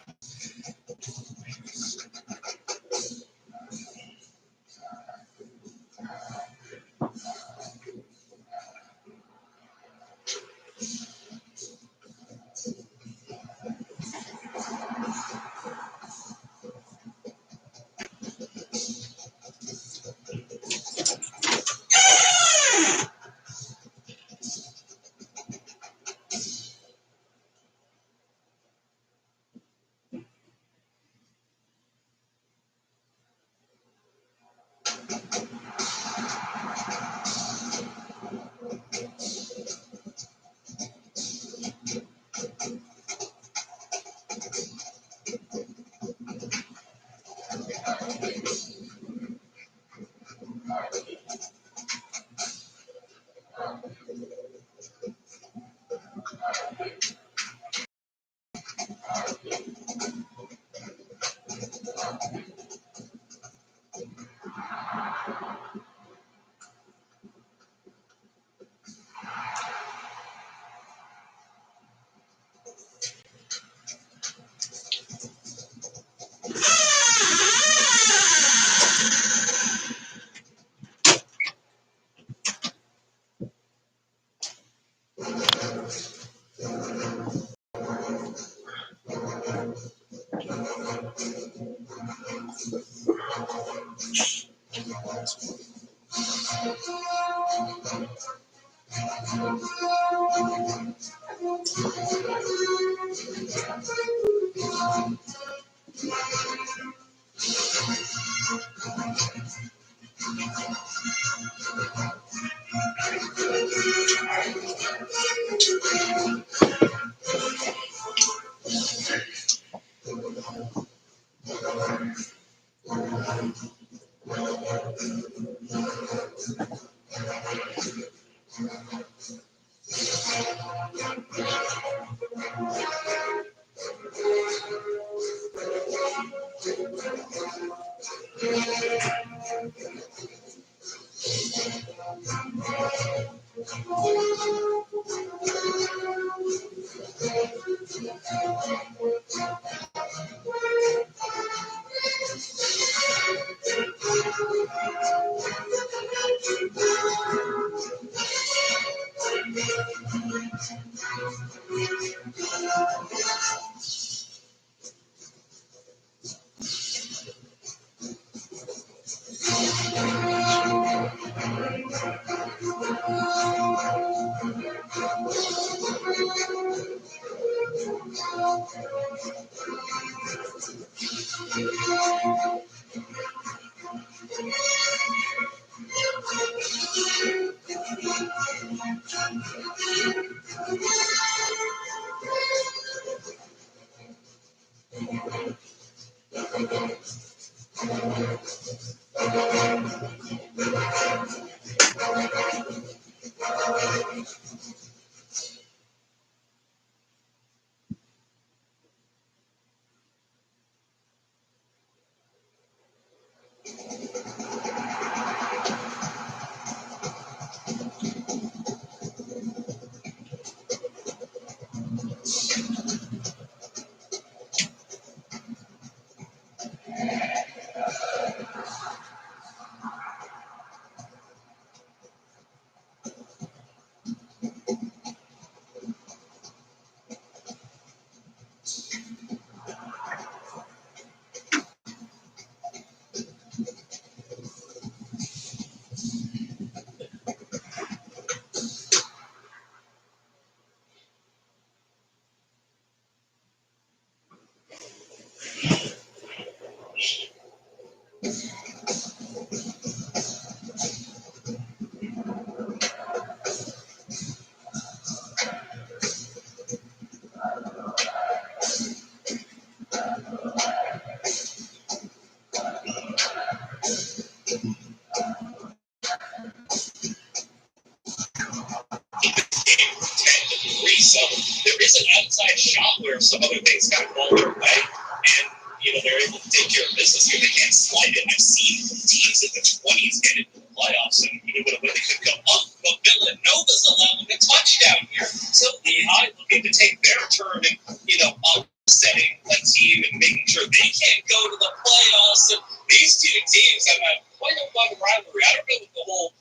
So there is an outside shot where some other things got blown their way, and they're able to take care of business here. They can't slide it. I've seen teams in the 20s get into the playoffs, and when they could go up, but Villanova's allowing a touchdown here. So Lehigh looking to take their turn and upsetting a team and making sure they can't go to the playoffs. And these two teams have had quite a fun rivalry. I don't know what the whole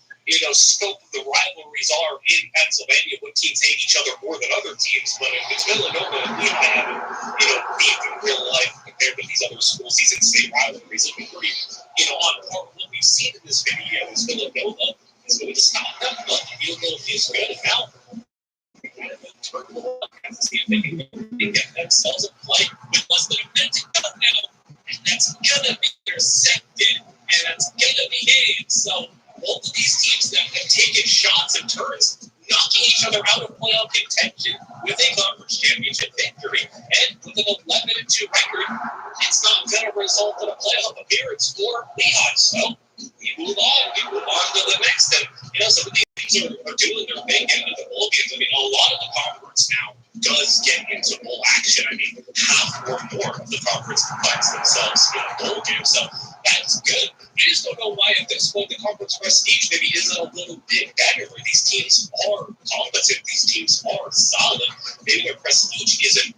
scope of the rivalries are in Pennsylvania, what teams hate each other more than other teams, but if it's Villanova and Lehigh having, beef in real life compared to these other schools, these in-state rivalries have been pretty, on par with what we've seen in this video. Is Villanova is going to stop them, but the field goal feels good, and now see if they can get themselves a play with less than a minute to go now, and that's going to be intercepted, and that's going to be hitting, so both of these teams that have taken shots and turns, knocking each other out of playoff contention with a conference championship victory. And with an 11-2 record, it's not going to result in a playoff appearance for Lehigh. So we move on. We move on to the next. And, some of these teams are doing their thing into the bowl games. I mean, a lot of the conference now does get into bowl action. I mean, half or more of the conference finds themselves in a bowl game. So that's good. I just don't know why at this point the conference prestige maybe isn't a little bit better. These teams are competent. These teams are solid. Maybe their prestige isn't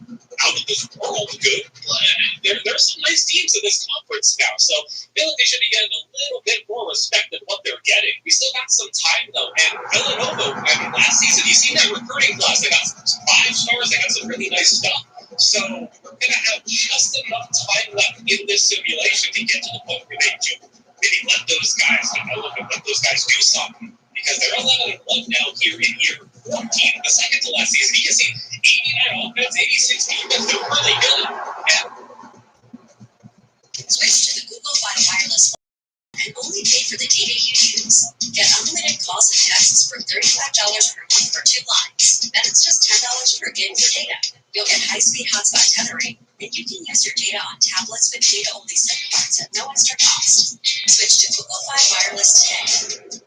out of this world good, but there's some nice teams in this conference now. So I feel like they should be getting a little bit more respect than what they're getting. We still got some time though. And Villanova, last season, you see that recruiting class. They got some 5 stars. They got some really nice stuff. So we're going to have just enough time left in this simulation to get to the point where they do maybe let those guys develop and let those guys do something. Because they're 11-1 now here in year 14, the second to last season. You can see 89 offense, 86 defense. They're really good. And switch to the Google Fi wireless and only pay for the data you use. Get unlimited calls and texts for $35 per month for 2 lines. Then it's just $10 per gig for data. You'll get high-speed hotspot tethering, and you can use your data on tablets with data-only SIM cards at no extra cost. Switch to Google Fi Wireless today.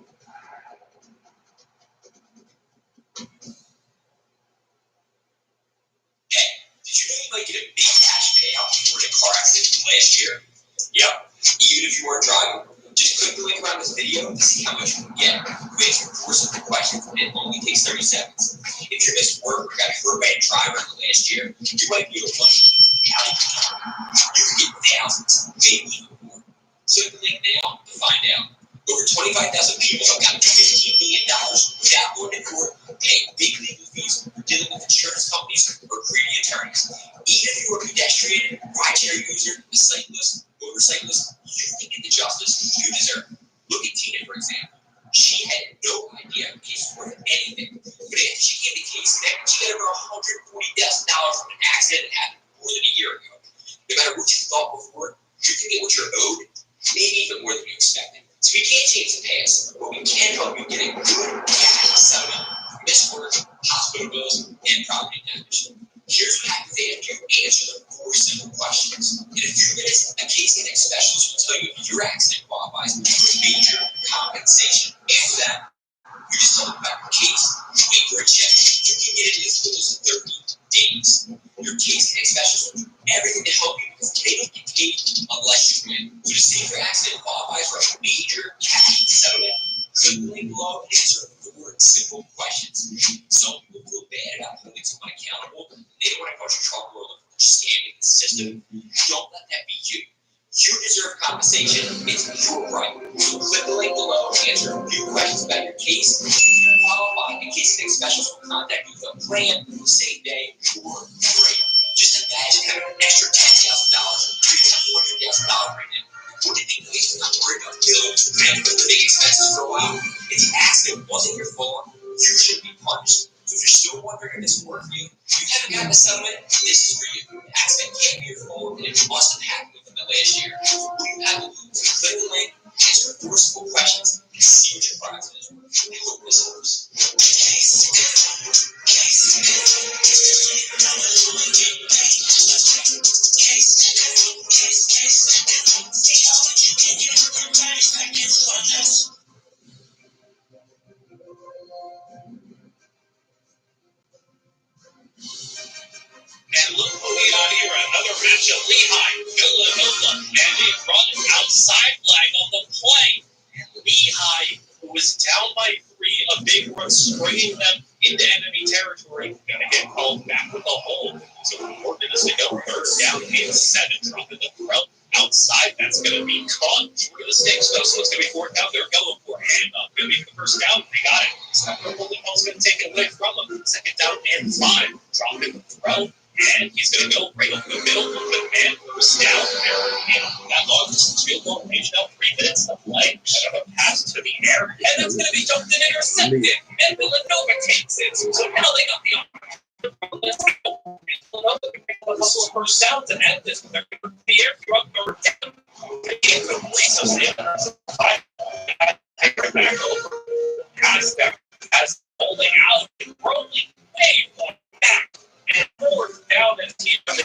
hey, did you know you might get a big cash payout if you were in a car accident last year? Yep. Even if you weren't driving. Just click the link around this video to see how much you can get. You answer 4 simple questions, and it only takes 30 seconds. If you missed work or got hurt by a driver in the last year, you might be able to money. You can get thousands, maybe even more. Click the link now to find out. Over 25,000 people have gotten $15 million without going to court, paying big legal fees, or dealing with insurance companies or greedy attorneys. Even if you're a pedestrian, rideshare user, a cyclist, motorcyclist, you can get the justice you deserve. Look at Tina, for example. She had no idea the case was worth anything. But after she gave the case back, she got over $140,000 from an accident that happened more than a year ago. No matter what you thought before, You can get what you're owed, maybe even more than you expected. So we can't change the past, but we can help you get a good cash settlement, missed work, hospital bills, and property damage. Here's what happens after you answer the 4 simple questions. In a few minutes, a case getting specialist will tell you if your accident qualifies for major compensation. After that, you just tell them about your case. Wait for a check. You can get it in as little as 30 days. Your case getting specialist will do everything to help you because they don't get paid unless you win. So to see if your accident qualifies for a major cash settlement, click the link below and answer 4 simple questions. Some people feel bad about holding someone accountable. They don't want to cause you trouble or look for scamming the system. Don't let that be you. You deserve compensation. It's your right. So click the link below and answer a few questions about your case. If you qualify, the case getting specialists will contact you with a plan, same day, or free. Just imagine having an extra $10,000 or $300,000 right now. Wouldn't it be nice to not worry about bills and the big expenses for a while? If the accident wasn't your fault, you should be punished. So if you're still wondering if this worked for you, you haven't gotten a settlement, this is for you. The accident can't be your fault, and it must have happened within the last year. What you have to do is click the link, answer 4 simple questions, and see what your prize is. I hope this helps. And look who we got here, another match of Lehigh, Villanova, and a run outside flag on the play. Lehigh, who was down by 3, a big run springing them into enemy territory, gonna get called back with a hold. So 4 minutes to go, 3rd down and 7, dropping the throw. Outside, that's going to be caught. Short of the stakes, though, so it's going to be 4th down. They're going for it. And going to be the 1st down. They got it. Second holding ball's going to take it away from them. 2nd down and 5. Dropping the throw. And he's going to go right over the middle of the man. 1st down there. And that long distance field goal range now 3 minutes to play. Another pass to the air. And it's going to be jumped and intercepted. And Villanova takes it. So now they got the opportunity. Villanova can pick up a couple of 1st downs and end this. They're going to the air throughout 3rd down. So back over. As holding out and rolling way back. And 4th down and team on the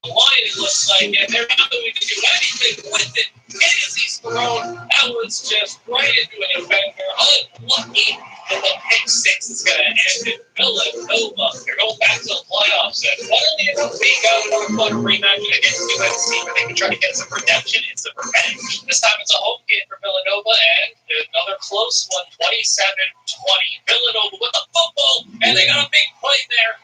line, it looks like, and they're not going to do anything with it. As he's thrown, that was just right into an defender. Unlucky, and the pick 6 is going to end it. Villanova, they're going back to the playoffs. And finally, they got another fun rematch against USC, where they can try to get some redemption and some revenge. This time it's a home game for Villanova, and another close one, 27-20. Villanova with the football, and they got a big play there.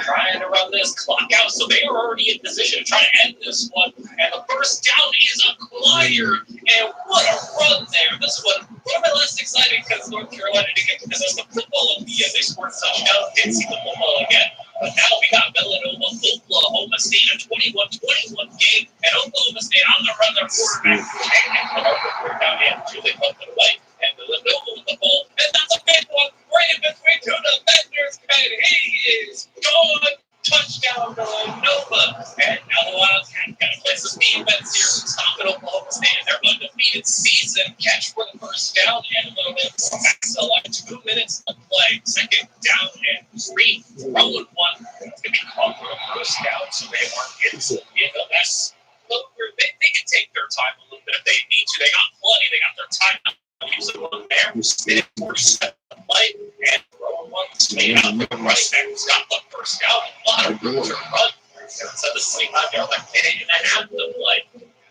Trying to run this clock out, so they are already in position to try to end this one. And the 1st down is acquired. And what a run there. This one a little bit less exciting because North Carolina didn't get to possess the football at the end. They scored a touchdown, didn't see the football again. But now we got Villanova, Oklahoma State, a 21-21 game. And Oklahoma State on the run, their quarterback. And put up the 4th down and 2. They put it away. And Villanova with the ball. And that's a big one. Right in between 2 defenders. And he is gone. Touchdown, Villanova. And now the Wildcats got to play some defense here. Stopping Oklahoma State in their undefeated season. Catch for the 1st down and a little bit. Select 2 minutes to play. 2nd down and 3. Throwing 1. It's going to be called for a 1st down, so they weren't in the mess. Look, they can take their time a little bit if they need to. They got plenty. They got their time. Use it on there. Minute 47 to play. And throwing 1. Made out the running back who's got the 1st down. A lot of room to run. So the 25-yard line, minute and a half to play.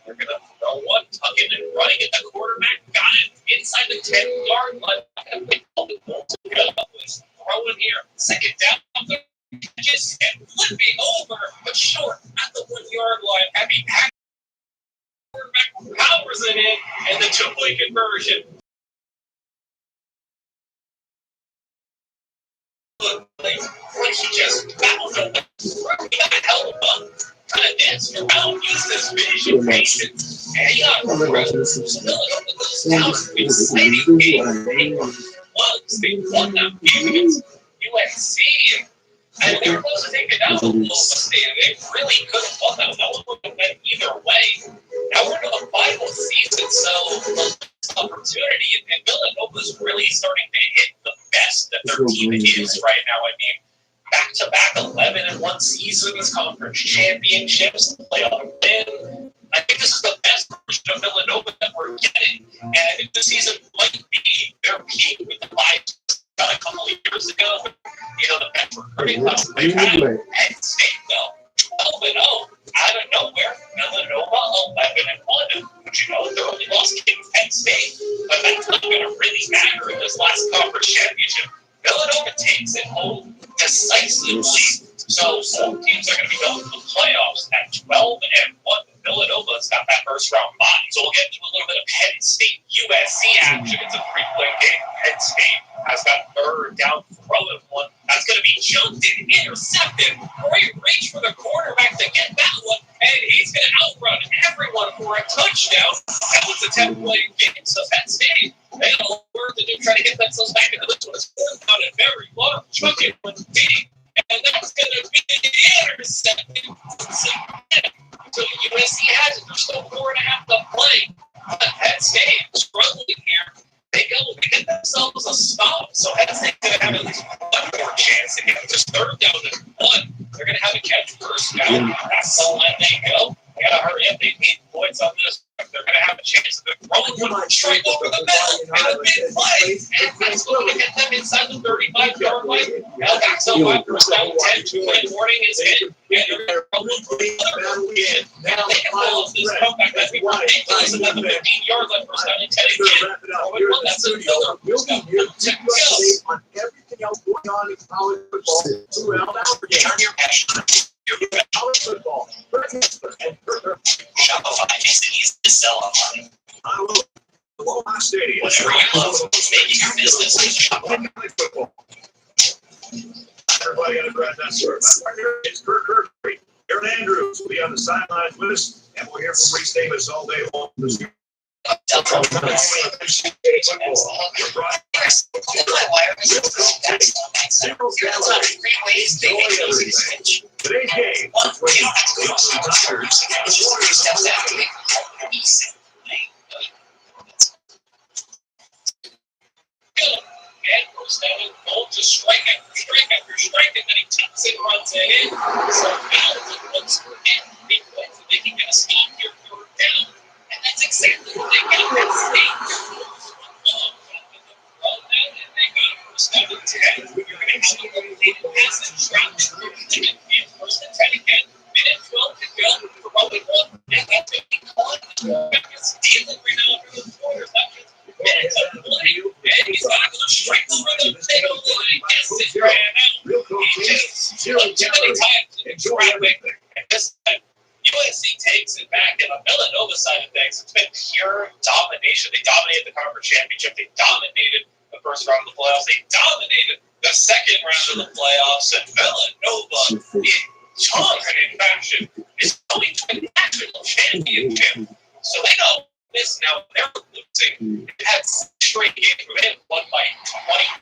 They're going to throw 1, tucking and running at the quarterback. Got it inside the 10-yard line. And they called the ball to go. Throwing here. 2nd down. Just and flipping over, but short at the 1-yard line. Heavy pack. Quarterback powers it in, and the 2-point conversion. He just bounced up. He got a hell of a kind of dance around, use this vision, patience, and he got exciting game. Once they won that game against USC, and they were supposed to take it down a little, but they really could have won that. That one would have been either way. we're into the final season, so opportunity, and Villanova's really starting to hit the best that their team is right now. I mean, back-to-back 11-1 seasons, conference championships, playoff win. I think this is the best version of Villanova that we're getting, and I think this season might be their peak with the vibes a couple of years ago. You know, the best recruiting class they've had. Penn State, though, 12-0 out of nowhere. Villanova 11-1. But you know, they're only lost to Penn State, but that's not going to really matter in this last conference championship. Villanova takes it home decisively. So some teams are going to be going to the playoffs at 12-1. Villanova's got that first round bye. So we'll get into a little bit of Penn State USC action. It's a 3-point game. Penn State has got third down, throwing one. That's going to be jumped and intercepted. Great reach for the quarterback to get that one, and he's going to outrun everyone for a touchdown. That was a 10-point game. So Penn State, they got a lot of work to do, try to get themselves back into this one. It's fourth down and very long. Chuck it with big. And that's going to be intercepted. So USC has it. There's still 4.5 to play. Penn State struggling here. They get themselves a stop. So Penn State's going to have at least one more chance to get just third down and one. They're going to have a catch first down. That's the line they go. They got to hurry up. They need points on this. They're going to have a chance to throw one straight over the middle and a big play. And that's going to get them inside the 35-yard line. Now back to wide down 10. 2-minute warning is hit. And they're going to roll another again. Now they can pull off this comeback. That's ridiculous. Another 15-yard left first down and 10 again. That's another first down. On everything else going on in college football throughout Africa. Turn your passion. College football. Shopify makes it easy to sell online. Aloha Stadium. Whatever you love, making your business Shopify. Football. Everybody on the broadcast. My partner is Kurt Kirkby. Aaron Andrews will be on the sidelines with us, and we'll hear from Reese Davis all day long. Today's game. And goes down and goal to strike after strike, and then he tucks and runs it in. So now he looks for it. He wins, and they can get a stop here, third down. And that's exactly what they got at State. And they got a first down and 10. You're going to have a rotated pass and drop through to get first and 10 again. Minute 12 to go. Throwing one, and that's going to be caught. Stealing right now over the corners. Minutes of play, and he's got to go straight over the middle line. Gets it ran out. He just too many times in traffic. And this time, USC takes it back. And on Villanova side of things, it's been pure domination. They dominated the conference championship. They dominated the first round of the playoffs. They dominated the second round of the playoffs. And Villanova, in dominant fashion, is going to a national championship. So they know this now. They're losing. They've had straight games where they won by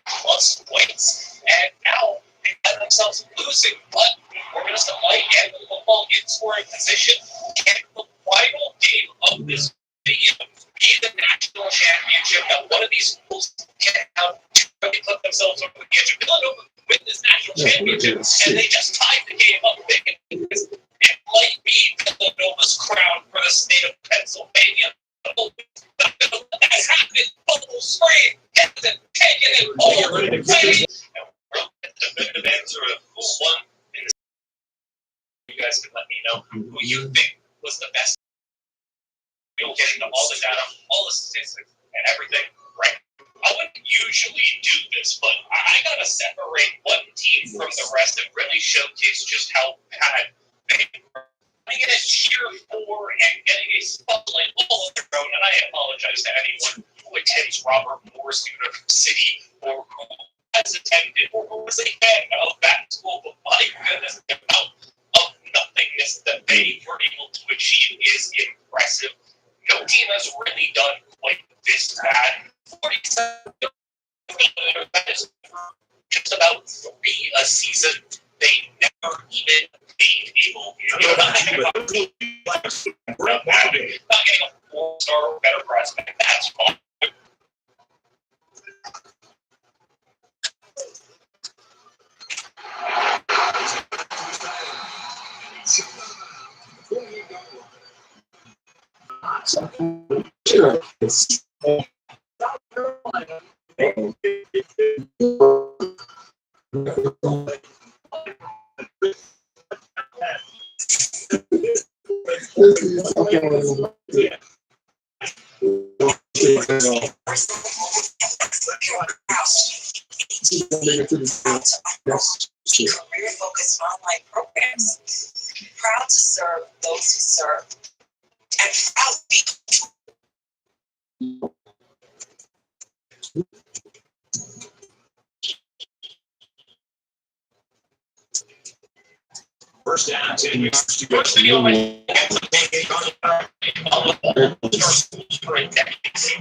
20+ points. And now they find themselves losing. But we're going to play and the football in scoring position. And the final game of this video be the national championship. Now, one of these schools can now put themselves over the edge of Villanova win this national championship. And they just tied the game up big. It might be Villanova's crown for the state of Pennsylvania. That happened. Bubble spray. Get them taking it all the way. And we're at the definitive answer of who won. You guys can let me know who you think was the best. We'll get into all the data, all the statistics, and everything. Right. I wouldn't usually do this, but I gotta separate one team from the rest and really showcase just how bad they were. Getting a cheer for and getting a spotlight all of their own, and I apologize to anyone who attends Robert Morris University or who has attended or who was a fan of that school, but my goodness, the amount of nothingness that they were able to achieve is impressive. No team has really done quite this bad. 47 that is just about 3 a season. They never even being able, not getting all-star or better prospect. That's fine. Career-focused online programs. Proud to serve those who serve. And proud to be. First down, 10 yards to go. See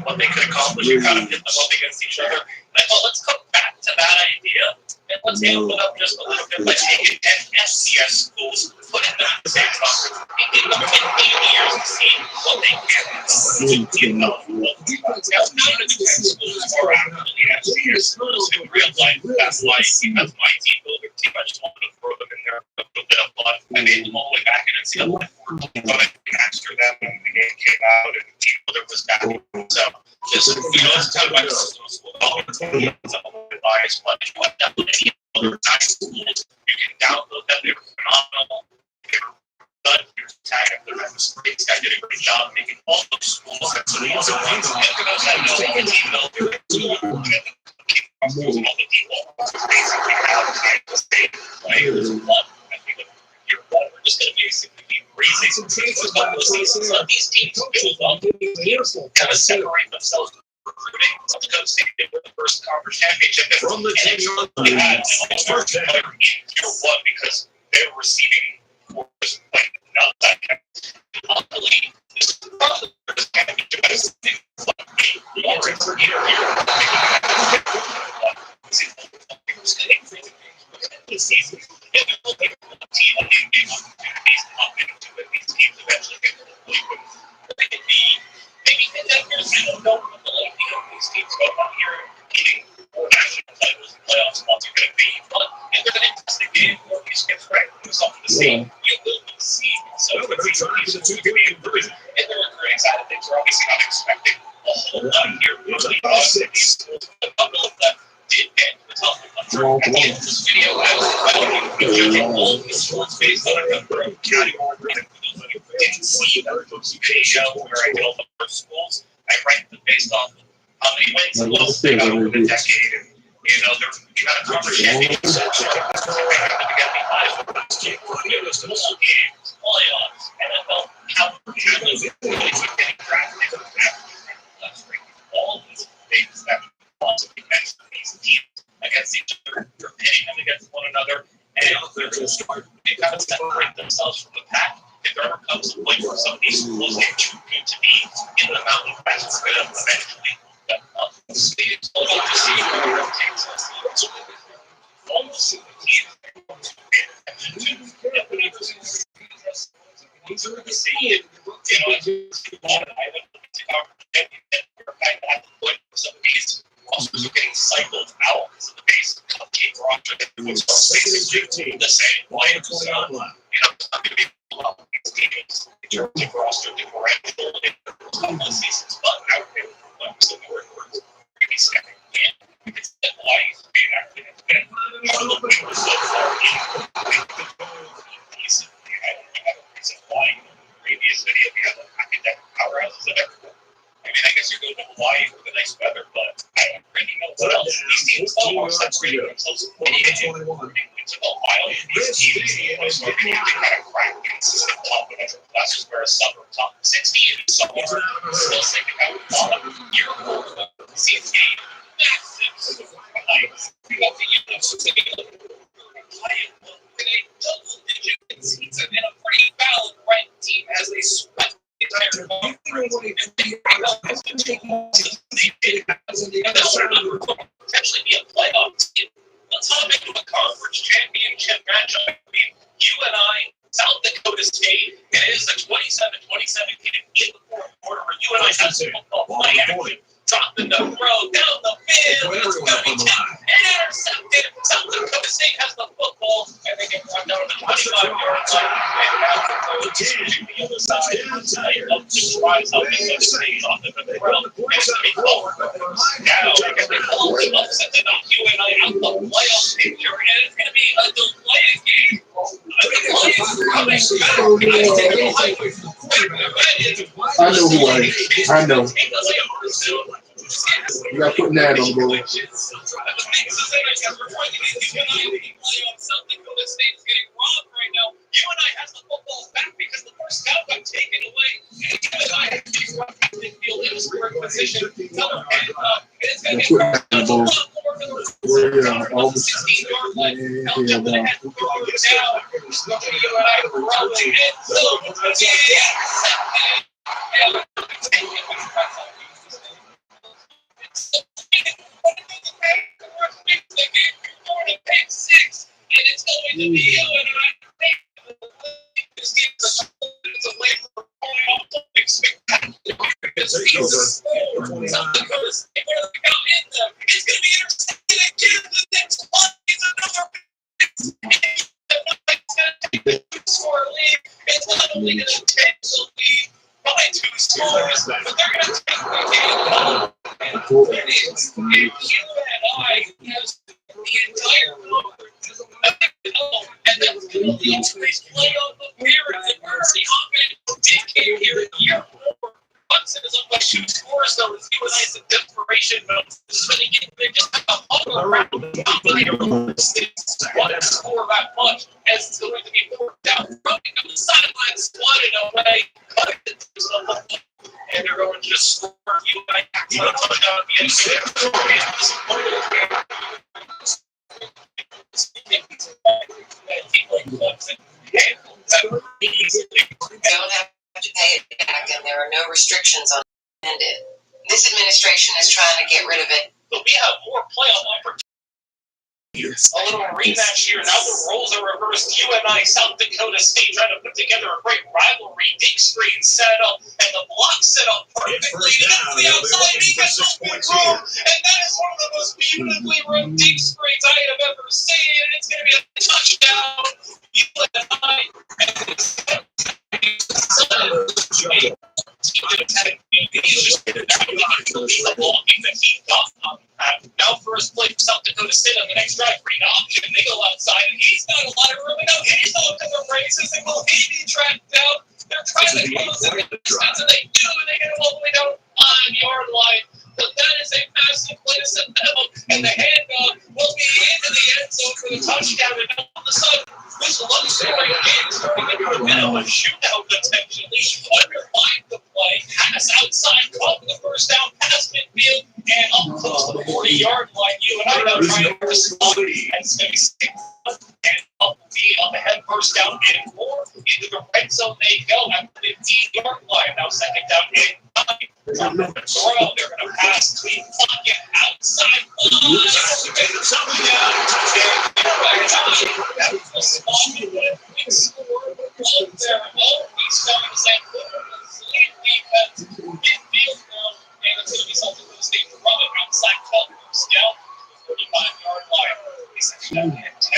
what they could accomplish and kind of hit them up against each other. Like, well, let's come back to that idea and let's amp it up just a little bit. Let's take it and FCS schools, put it in the same conference, and give them 15 years to see what they can develop. That's not a defense schools more out of the FCS schools in real life. That's my team builder team. I just wanted to throw them in there a little bit of fun. I made them all the way back in NCAA 14, but I mastered them when the game came out and there was that. So, just, it's kind of like a school. It's a little bit biased, but if you want to download any other nice schools, you can download them. They're phenomenal. They're good. Here's a tag of the reference. This guy did a great job making all those schools. And so these are ones, and for those that know, they can email their school and all the people basically out of the state. Right? There's one. I think we're just going to basically be raising some chances about those seasons. So these teams build up, kind of separate themselves from recruiting. South Dakota State did win the first conference championship. From the 10-yard they had almost first player in year one because they were receiving orders like not that. Luckily, this is probably the first championship I think Lawrence for year. This season, and there will be a team of big opportunities to hop into it. These teams eventually get to the point where they can be maybe in 10 years. I don't know what the likelihood of these teams going on here and competing for national titles and playoff spots are going to be. But if there's an interesting game where these kids right do something to see, you will see. So it's a two to be improved. And the recruiting side of things, we're obviously not expecting a whole lot here. Really, these schools, a couple of them did get the top 100. At the end of this video, I will be judging all of the schools based on a number of categories. I didn't see that video where I did all the first schools. I ranked them based on how many wins and losses they got over the decade. And, you know, you got a conference championship, so you have to get behind the bowl games, playoffs, NFL, how many guys are getting drafted. All of these things that possibly mention these teams against each other, they're pitting them against one another, and they're going to start, they kind of separate themselves from the pack. If there ever comes a point where some of these schools get too good to be in the Mountain West, it's going to eventually get up. It's totally to see where it takes us. Almost the teams that go to pay attention to. These are the same, I went to conference championship, we're kind of at the point where some of these rosters are getting cycled out because of the base cupcake roster that was basically the same. Why it's not, it's not going to be a lot of these teams in terms of roster differential in the first couple of seasons, but out there so we're going to be stepping in. We can step why he's being active and been looking so far in decent. We have a reason why in the previous video we have academic powerhouses of everyone. I mean, I guess you're going to Hawaii for the nice weather, but I don't really know what else. These teams don't want to separate themselves from anything. It took a while for these teams to kind of crack into the top of their classes, whereas some are top 60 and some are still second out of the bottom. You're going to see a game massive heights. You got the playing with a double-digit season and a pretty valid ranked team as they swept the entire potentially be a playoff team. Let's hop into a conference championship matchup between you and I, South Dakota State, and it is the 27-27 game in the fourth quarter. You and I have some football play action. Dropping the throw down the field. It's going to be tipped and intercepted. South Dakota State has the football, and they get run down the 25-yard line. And now the other side of the rise up in the state on the throw. It's going to be close. Now they call the upset to knock UNI out the playoff picture, and it's going to be a delayed game. I know who I am. I know. You got to put that on the board. UNI has the football back because the first down got taken away. And UNI has the field in a scoring position. It's going to be a lot more for the 16-yard line. Ps6, and it's going to be UNI. This game is away from spectacular. It's going to be intercepted again. The next one is another score lead. It's not only going to take the lead by 2 scores, but they're going to take the game. And it is. And UNI has the entire board. And that's going to be increased playoff appearance. And where's the offense? They came here in year 4. Hudson is up by 2 scores, though. It's UNI's a desperation mode. They just have a huddle around. One score that much, as it's going to be 4th down. Running on the sideline, swatted away. And they're going to just score UNI back to the touchdown. Don't have to pay it back, and there are no restrictions on it. This administration is trying to get rid of it. But we have more playoff opportunities. A little rematch here. Now the roles are reversed. UNI, South Dakota State trying to put together a great rivalry. Big screen set up, and the block set up perfectly to the outside. He gets open throw, and that is one of the most beautifully run deep screens I have ever seen. And it's going to be a touchdown. UNI, and it's now first play for South Dakota State on the next drive, read option. They go outside, and he's got a lot of room. And now he's up to the races, and will he be tracked down? They're trying to close it, and they do, and they get him all the way down on yard line. But that is a massive play to set them up, and the handoff will be into the end zone for the touchdown. And all of a sudden, this low-scoring game is turning into a bit of a shootout potentially. Underlined the play, pass outside, caught the first down, pass midfield, and up close to the 40-yard line. UNI now trying to respond, and it's going to be 6 and up ahead, first down and 4. Into the red zone they go at the 15-yard line. Now second down and 9. They're going to pass clean pocket outside. And it's going to be something for the state to run it outside 12 moves down to the 35-yard line. Second down and 10.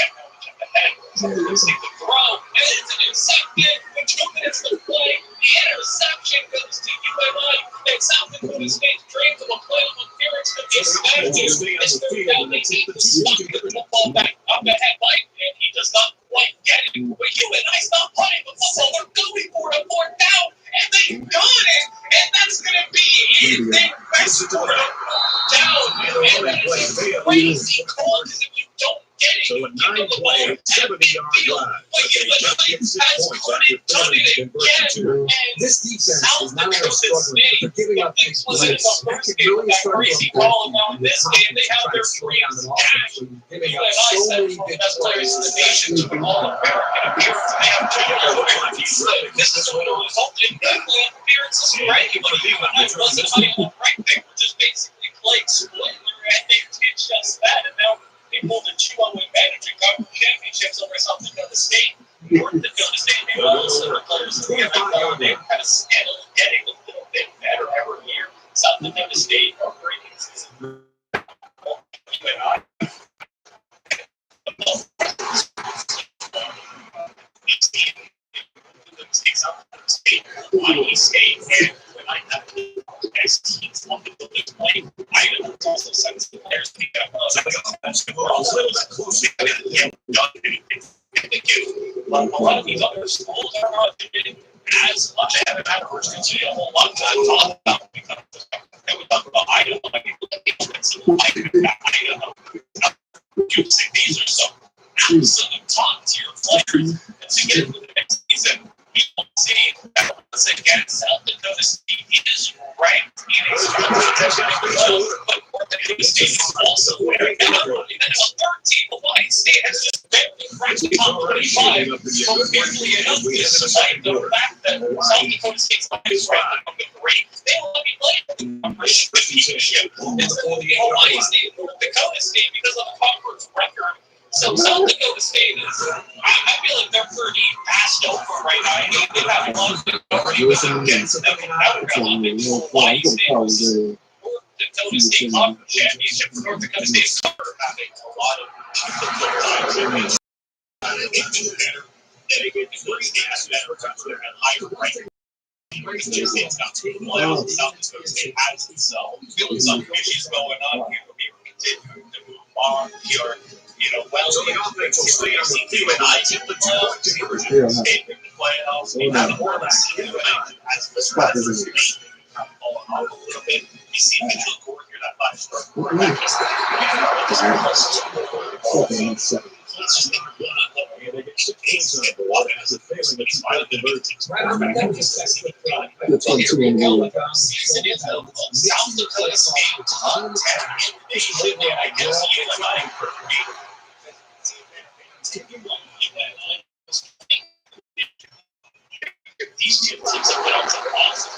Let's take the throw, and it's an interception. With 2 minutes to play, the interception goes to UNI, and South Dakota State's dreams of a playoff appearance could be smashed. It's 3rd down, they need to stop the football back up ahead, Mike, and he does not quite get it. But UNI's not playing the football, they're going for a 4th down, and they got it, and that's going to be it. They best for a 4th down, and that is a crazy call, because if you don't So a 9-play, 70-yard drive. This defense is not only struggling, but they're giving up these plays. That could really start to now in this game, they have their dreams dashed. giving up so many big players in the nation to an All-American appearance. They have this is going to result in playoff appearances for anybody. That wasn't ideal, right? They were just basically playing spoiler, and they did just that. And now they pulled a 2-0 advantage in conference championships over South Dakota State. North Dakota State, they also the players in the NFL, they're kind of getting a little bit better But a lot of these other schools are not doing as much. I haven't had a person say a whole lot to talk about because we talk about Idaho, like people like Idaho. These are some absolute top tier players. And to get into the next season, people see that once again, South Dakota State is ranked in a strong but North Dakota State is also very good. And a third team, Hawaii State, has just barely cracked the top 25. So weirdly enough, despite the fact that South Dakota State's is ranked number 3, they will be playing a championship. It's going to be Hawaii State, North Dakota State because of the conference record. So South Dakota State is, I feel like they're pretty passed over right now. I think they have a lot of authority against them. Hawaii State was North Dakota State Conference Championship. North Dakota State having a lot of South Dakota State has itself feeling some issues going on here. We continue to move on here. Well, the offense will stay on the field. I tip the ball to the playoffs. We have more last year as the stretch is falling off a little bit. You see Mitchell Gordon here, that 5-star. South Dakota State top 10 in the nation, and I guess these two teams have put out some awesome.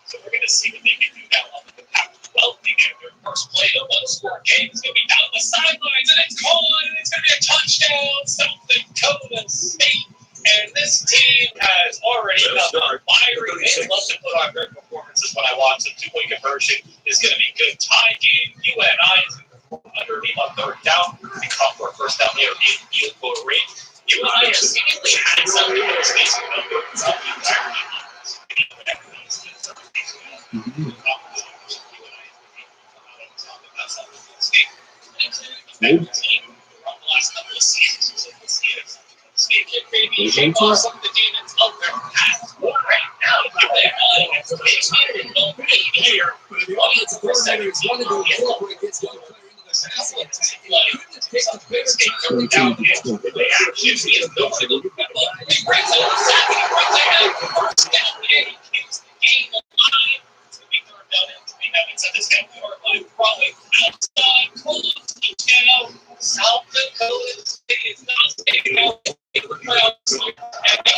So we're going to see what they can do now on the Pac-12. They get their first play of one-score game. It's going to be down the sidelines, and it's gone, and it's going to be a touchdown. South Dakota State. And this team has already got the fiery. They love to put on great performances when I watch the two-way conversion. It's going to be a good tie game. UNI is underneath on third down. They come for a first down there in field goal range. UNI has seemingly had some space in the entire team from the last couple of seasons. So we'll see if State can maybe shake off some of the demons of their past. Right now, they don't need here. It's the first time it's one of those where it gets young player into the passing attack. Couldn't take the big state coming down here. They actually see it. He brings it up, right there. First down, and he keeps the game alive. It's going to be third down, and we haven't said this game before. Probably outside, close, touchdown. South Dakota State is not taking out. And they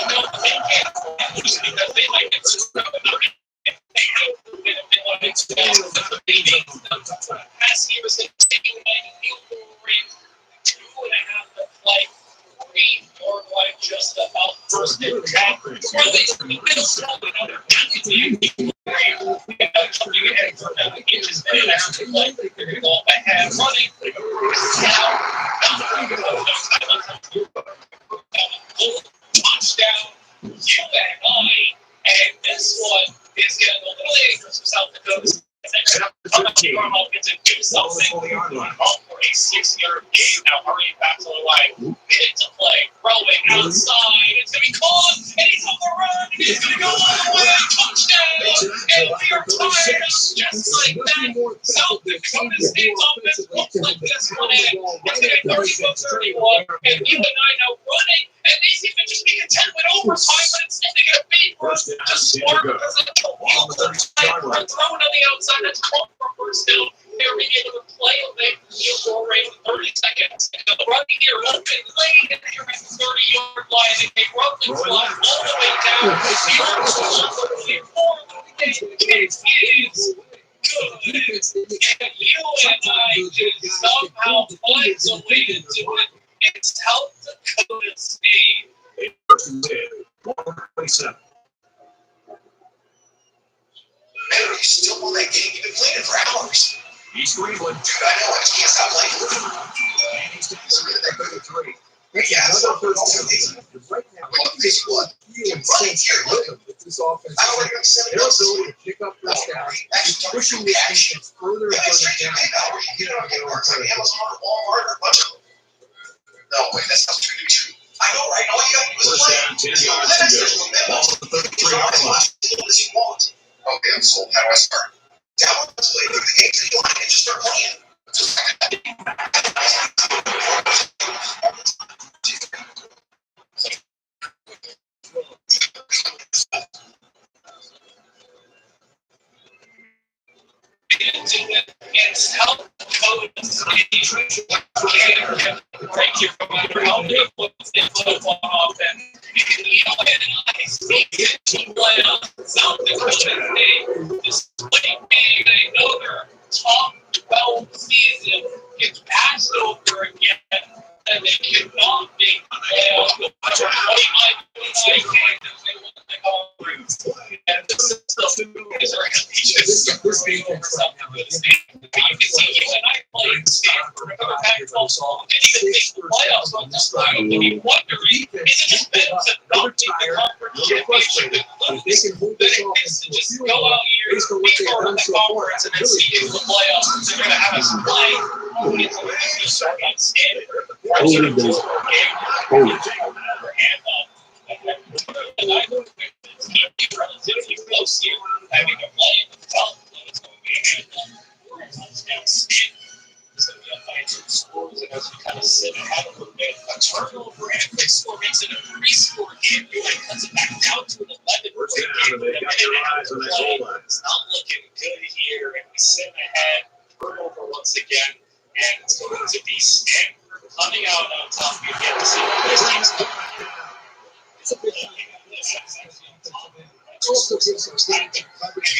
know they can't lose because they like it screwed up. They have to win if they want to expand the beating. Past year was taking a field goal range, 2.5 to play, 3-yard line just about first and 10. Really, middle school and other jumping ahead for them. It just been an after play. They're going to go up ahead, running. Touchdown, UNI, and this one is getting a little dangerous for South Dakota. To do something for a 6-yard gain. Now hurrying back to the line, minute to play, throwing outside. It's going to be caught, and he's on the run. He's going to go all the way, touchdown, and we are tied up just like that. South Dakota State's offense looks like this one. It's going to be 31, and UNI now running, and they seem to just be content with overtime, but instead they get a big first just smart because they don't are thrown on the outside. That's called for first down. They're being able to play a big field goal range in 30 seconds. The running here open lane, and they're at the 30-yard line, and they roughly fly all the way down. It is good. And UNI just somehow finds a way to do it. It's South Dakota State. Man, you still won that game. You've been playing it for hours. He's screaming. Dude, I know. I just can't stop playing. And he's doing some really good at 3. Yeah, so right now, what? You're running here. Look. With this offense, their ability to pick up first down, pushing the defense further and further down. Amazon or Walmart or a bunch of them. No, wait, that's not true. I know, right? All you got to do is First play. down, 10 yards to go. Ball at the 33-yard line. As old as you want. Okay, I'm sold. How do I start? Download the play through the games that you like and just start playing. It's help codes. Thank you for my help. What's the football offense? Team playoffs, South Dakota State. Despite being another top 12 season, gets passed over again, and they cannot make the playoffs. And this defense right now, you can see you and I played Stanford for Pac-12 song, and even make the playoffs on this side. And you wonder, is it a defense that not make the conference championship? If they can hold this offense to a Just field go goal, out here, based on what they've done so far, and then see you in the playoffs. They're going to have us play. You start on Stanford. And I know it's relatively close here. Having a play in the top, it's going to be a touchdown stand. It's going to be a financial scores, and as we kind of sit and have a little bit of a turnover and a quick score makes it a 3-score game. You like cuts it back down to an 11. First down, and they got their eyes on that goal line. It's not looking good here, and we sit ahead, turnover once again, and it's going to be Stanford coming out on top again. So this team's it's a big time. It also gives them time to coverage.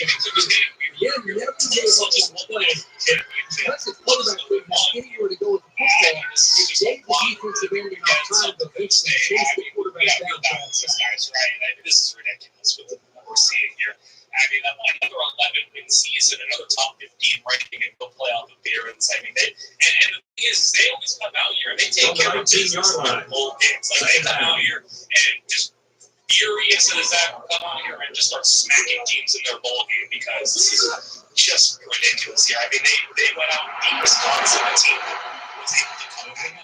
Yeah, you never gave up on play. Because the quarterback didn't have anywhere to go with the football, it gave the defensive end enough time to fix and chase the quarterback down. These guys, right? This is ridiculous with what we're seeing here. I mean, another 11-win season, another top 15 ranking, and no playoff appearance. I mean, and the thing is, they always come out here and they take care of business in their bowl games. Like, they come out here and just furious as that come out here and just start smacking teams in their bowl game because this is just ridiculous here. I mean, they went out and beat Wisconsin, a team that was able to come in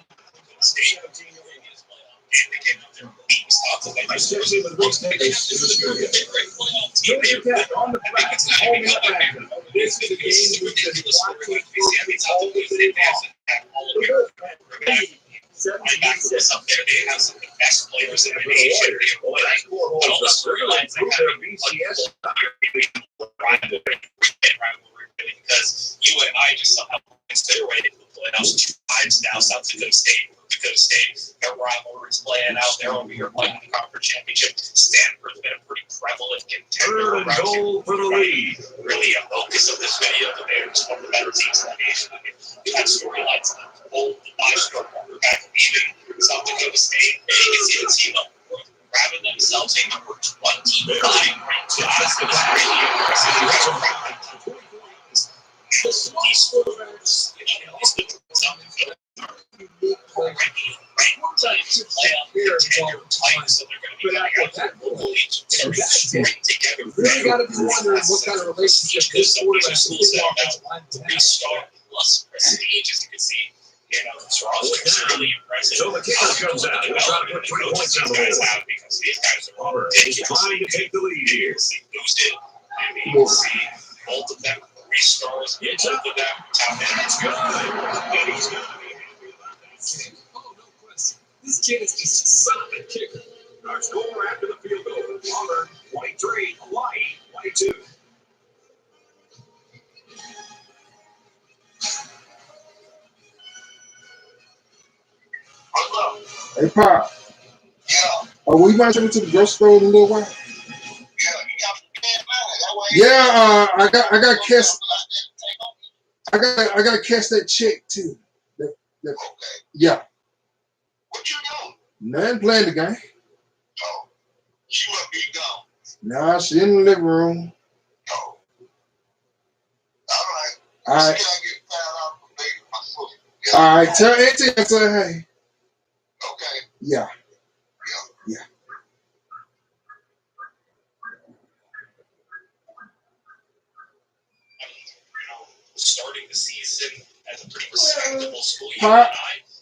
the state of the previous playoff. And they came out there and beat Wisconsin. They Especially with Rick Davis in the studio. On the track, home and back. This is a game we can watch it all the Linebackers up there, they have some of the best players in the nation. But all the storylines they have BCS because you and I just somehow considered the playoffs 2 times now. South Dakota State, their rivalries playing out there over here playing the conference championship. Stanford's been a pretty prevalent contender. Third and goal for the lead. Really a focus of this video, but they're just one of the better teams in the nation. I mean, we had storylines that hold the 5-star quarterback, even South Dakota State. And you can see the team up grabbing themselves a number 25 ranked class. It was really impressive. These quarterbacks, also South Dakota unique playoff tight, so they're going to be really got to be wondering what kind of relationship this quarterback is with the offensive line. 3-star plus prestige, as you can see. You know, this roster is really impressive. So the kicker comes out. We're trying to put 3 points on the board. Because these guys are Auburn is trying to take the lead here. Boosted. I mean, you can see both of them 3 stars. It's Both up. of them top And it's good. And he's going to be happy about that. Oh, no question. This kid is just a solid kicker. Our score after the field goal. Auburn 23, Hawaii 22. Hey, Pop. Yeah, Are we might go to the grocery store in a little while? yeah, you got some bad money. That way. Yeah, I got to catch that chick too. Okay. Yeah, What you doing? nothing playing the game. Oh, she must be gone. Nah, she in the living room. Oh. All right. All right, See, I get found out from baby my foot. all right. Tell Auntie I said hey. Okay. Yeah. starting the season as a pretty respectable school. Pop.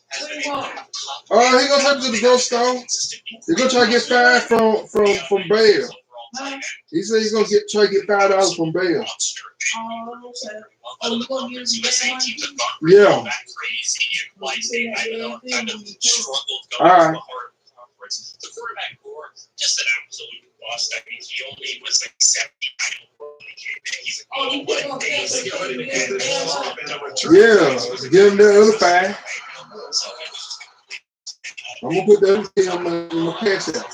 Has been able to top Oh, he gonna take me to the grocery store. He's gonna try to get five from Bale. He said he's gonna try to get $5 from Bale. Oh, you gonna use the Yeah. All right. The quarterback core, just an absolute bust. I mean, he only was like 79 when he came in. He's like, what days Yeah, give him the other 5. I'm gonna put that in my cash out.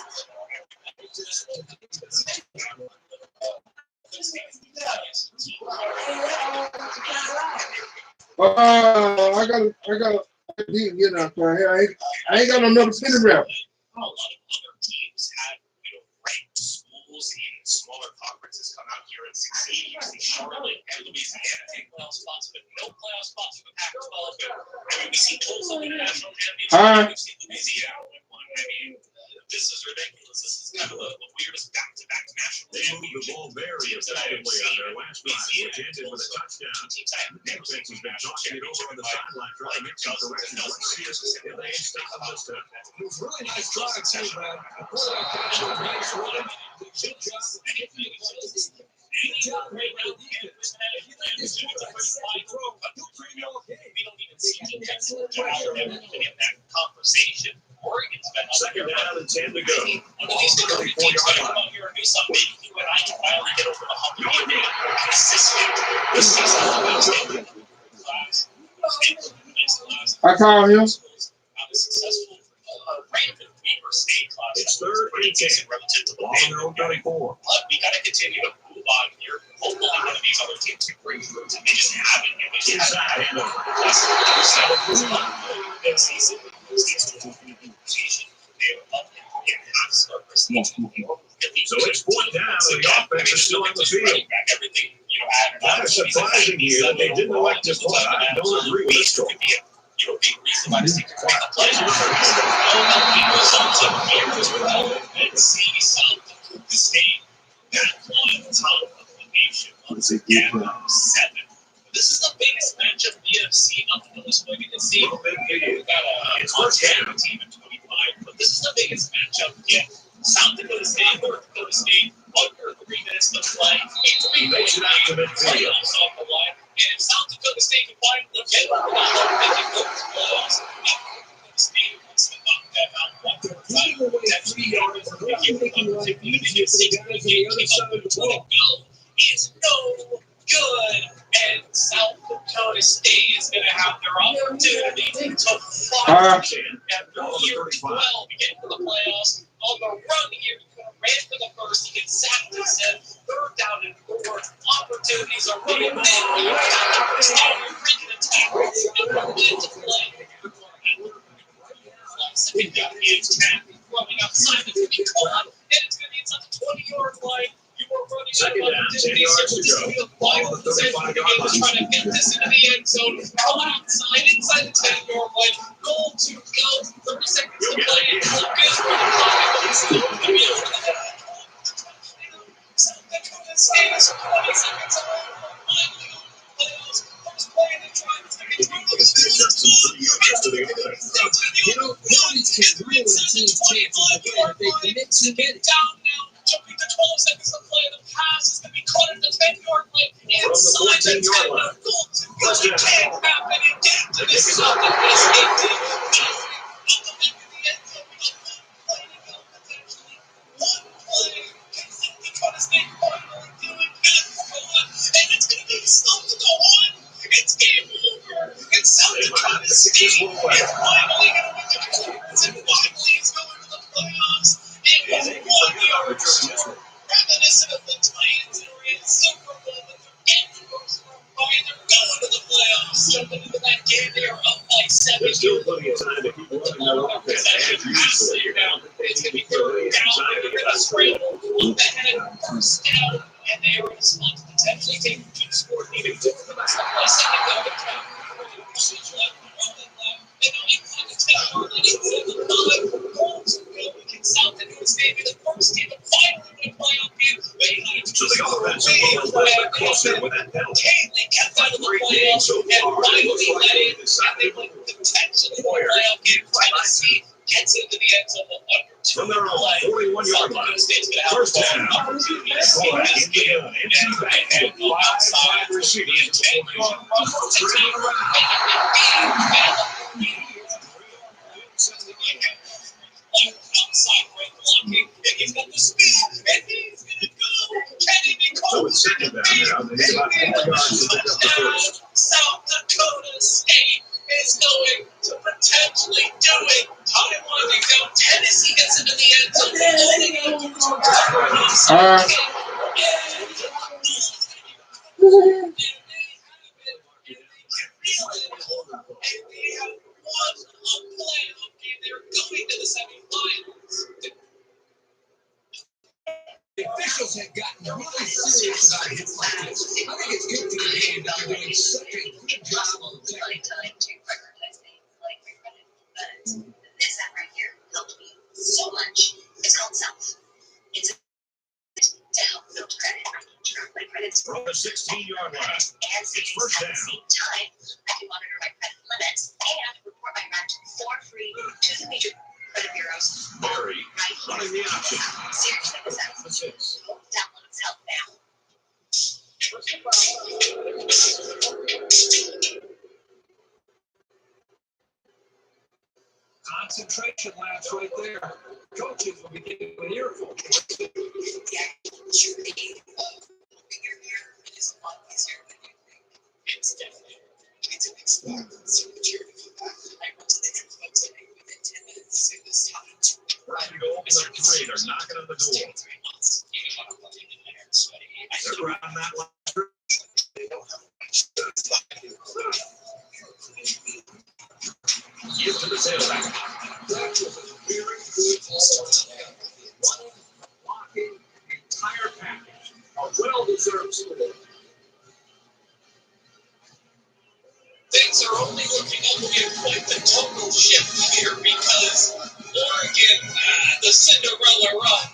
I didn't get out there. I ain't got another penny wrap. A lot of other teams have, ranked schools in smaller conferences come out here and succeed. Usually Charlotte and Louisiana take playoff spots, but no playoff spots for the Pac-12. I mean, we see Tulsa win a national championship. We see Louisiana win one. I mean, this is ridiculous. This is kind of the weirdest back-to-back national championship. The ball very effectively on their last drive, which ended with a touchdown. Defense has been tossing it over on the sideline, trying to make some corrections. Let's see if they stop them this time. It was really nice drive too, man. The quarterback got some nice rhythm. Good job of kicking the plays. Good job right now, defense. If you let this quarterback set the throw, he'll bring you all game. We don't even see defense in that conversation. Oregon's been second down and 10 to go. One of these 34-yard come out here and do something. Maybe you and I can finally get over the hump and be consistent. This season, I call him. Successful rampant Weaver State class. It's third and 10 relative to the on their own 34. But we got to continue to move on here. Hopefully, one of these other teams can break through. They just haven't. They just haven't. Season. So it's fourth down, and the offense is still on the field. Kind of surprising here that they didn't elect to play. I don't agree with this call. Big reason why this team can play the play. This is the biggest matchup we have seen up until this point. You can see we've got a Montana team at 25, but this is the biggest matchup yet. South Dakota State, North Dakota State, under 3 minutes to play. 3 minutes to play off the line. And if South Dakota State can find the get over the hump, they can go to the playoffs. North Dakota State wants to knock them out. Taking away 3 yards, and they're making you like you see the guys on the other side of the ball. Is no good, and South Dakota State is going to have their opportunity to fight after year 12 to get to the playoffs. On the run here, he could have ran for the first, he gets sacked instead. 3rd down and 4. Opportunities are running in. Second down is 10. Running outside, it's going to be caught, and it's going to be inside the 20-yard line. You are running second down, 10 yards to go. Final possession trying to get this into the end zone. Come outside, inside the 10-yard line. Goal to go. 30 seconds to play. South Dakota State is 20 seconds away from finally on the playoffs. First play in the drive. Penalties can ruin a team's chances again if they commit too many. Down now. Jumping to 12 seconds to play. The pass is going to be caught at the 10-yard line. Inside the 10-yard line. It can't happen again to the South Dakota State team. One play. Can South Dakota State finally do it? And it's going to be stopped to the 1. It's game over. And South Dakota State is finally going to win the conference and finally is going to the playoffs. And 1 yard short, reminiscent of the Titans that were in Super Bowl, but they're getting the first round bye. They're going to the playoffs. Jumping into that game, they are up by 7. There's still plenty of time to keep running their offense as usual. It's going to be 3rd down. They're going to scramble up ahead, 1st down, and they are in a spot to potentially take the score, even to the rest of the play. Second down, the count. Procedure left, running left, and now inside the 10-yard line, inside the 5. Goal to go. South Dakota State be the first team to finally win a playoff game. So the offense is a little bit closer with that penalty. They kept out of the playoffs and finally let in. And they went potentially win a playoff game. Tennessee gets into the end zone with under 2 From their own play. 41-yard line. State's going to have First a down. opportunity to see this game. Empty backfield. 5 wide receivers in the formation. Turning around. Outside right blocking, and he's got the speed, and he's going to go. Can he be So called? it's second down now. They need about 4 yards to pick up the first. South Dakota State is going to potentially do it. Time winding down. Tennessee gets into the end zone. The officials have gotten really serious about hits like this. I think it's good for the game that they're doing such a good job of time to prioritize things like my credit. But this app right here helped me so much. It's called Self. It's to help build credit. I can track my credit score From the 16-yard line. and savings first at the down. same time. I can monitor my credit limits and report my rent for free to the major credit bureaus. Murray Right running the option. Seriously, this app. The 6. Download Self now. concentration laps right there. Coaches will be getting an earful. The activity of moving your mirror is a lot easier than you think. It's definitely it's an experience. Security feedback. I went to the info setting within 10 minutes in this time. Ready to go open their parade. They're knocking on the door. 3 months. You know what I'm looking in there, sweaty. They're around that line. They don't have much. Give to the tailback. That was a very good all-around running, blocking, entire package. A well-deserved score. Things are only looking up in quite the total shift here because Oregon, the Cinderella run,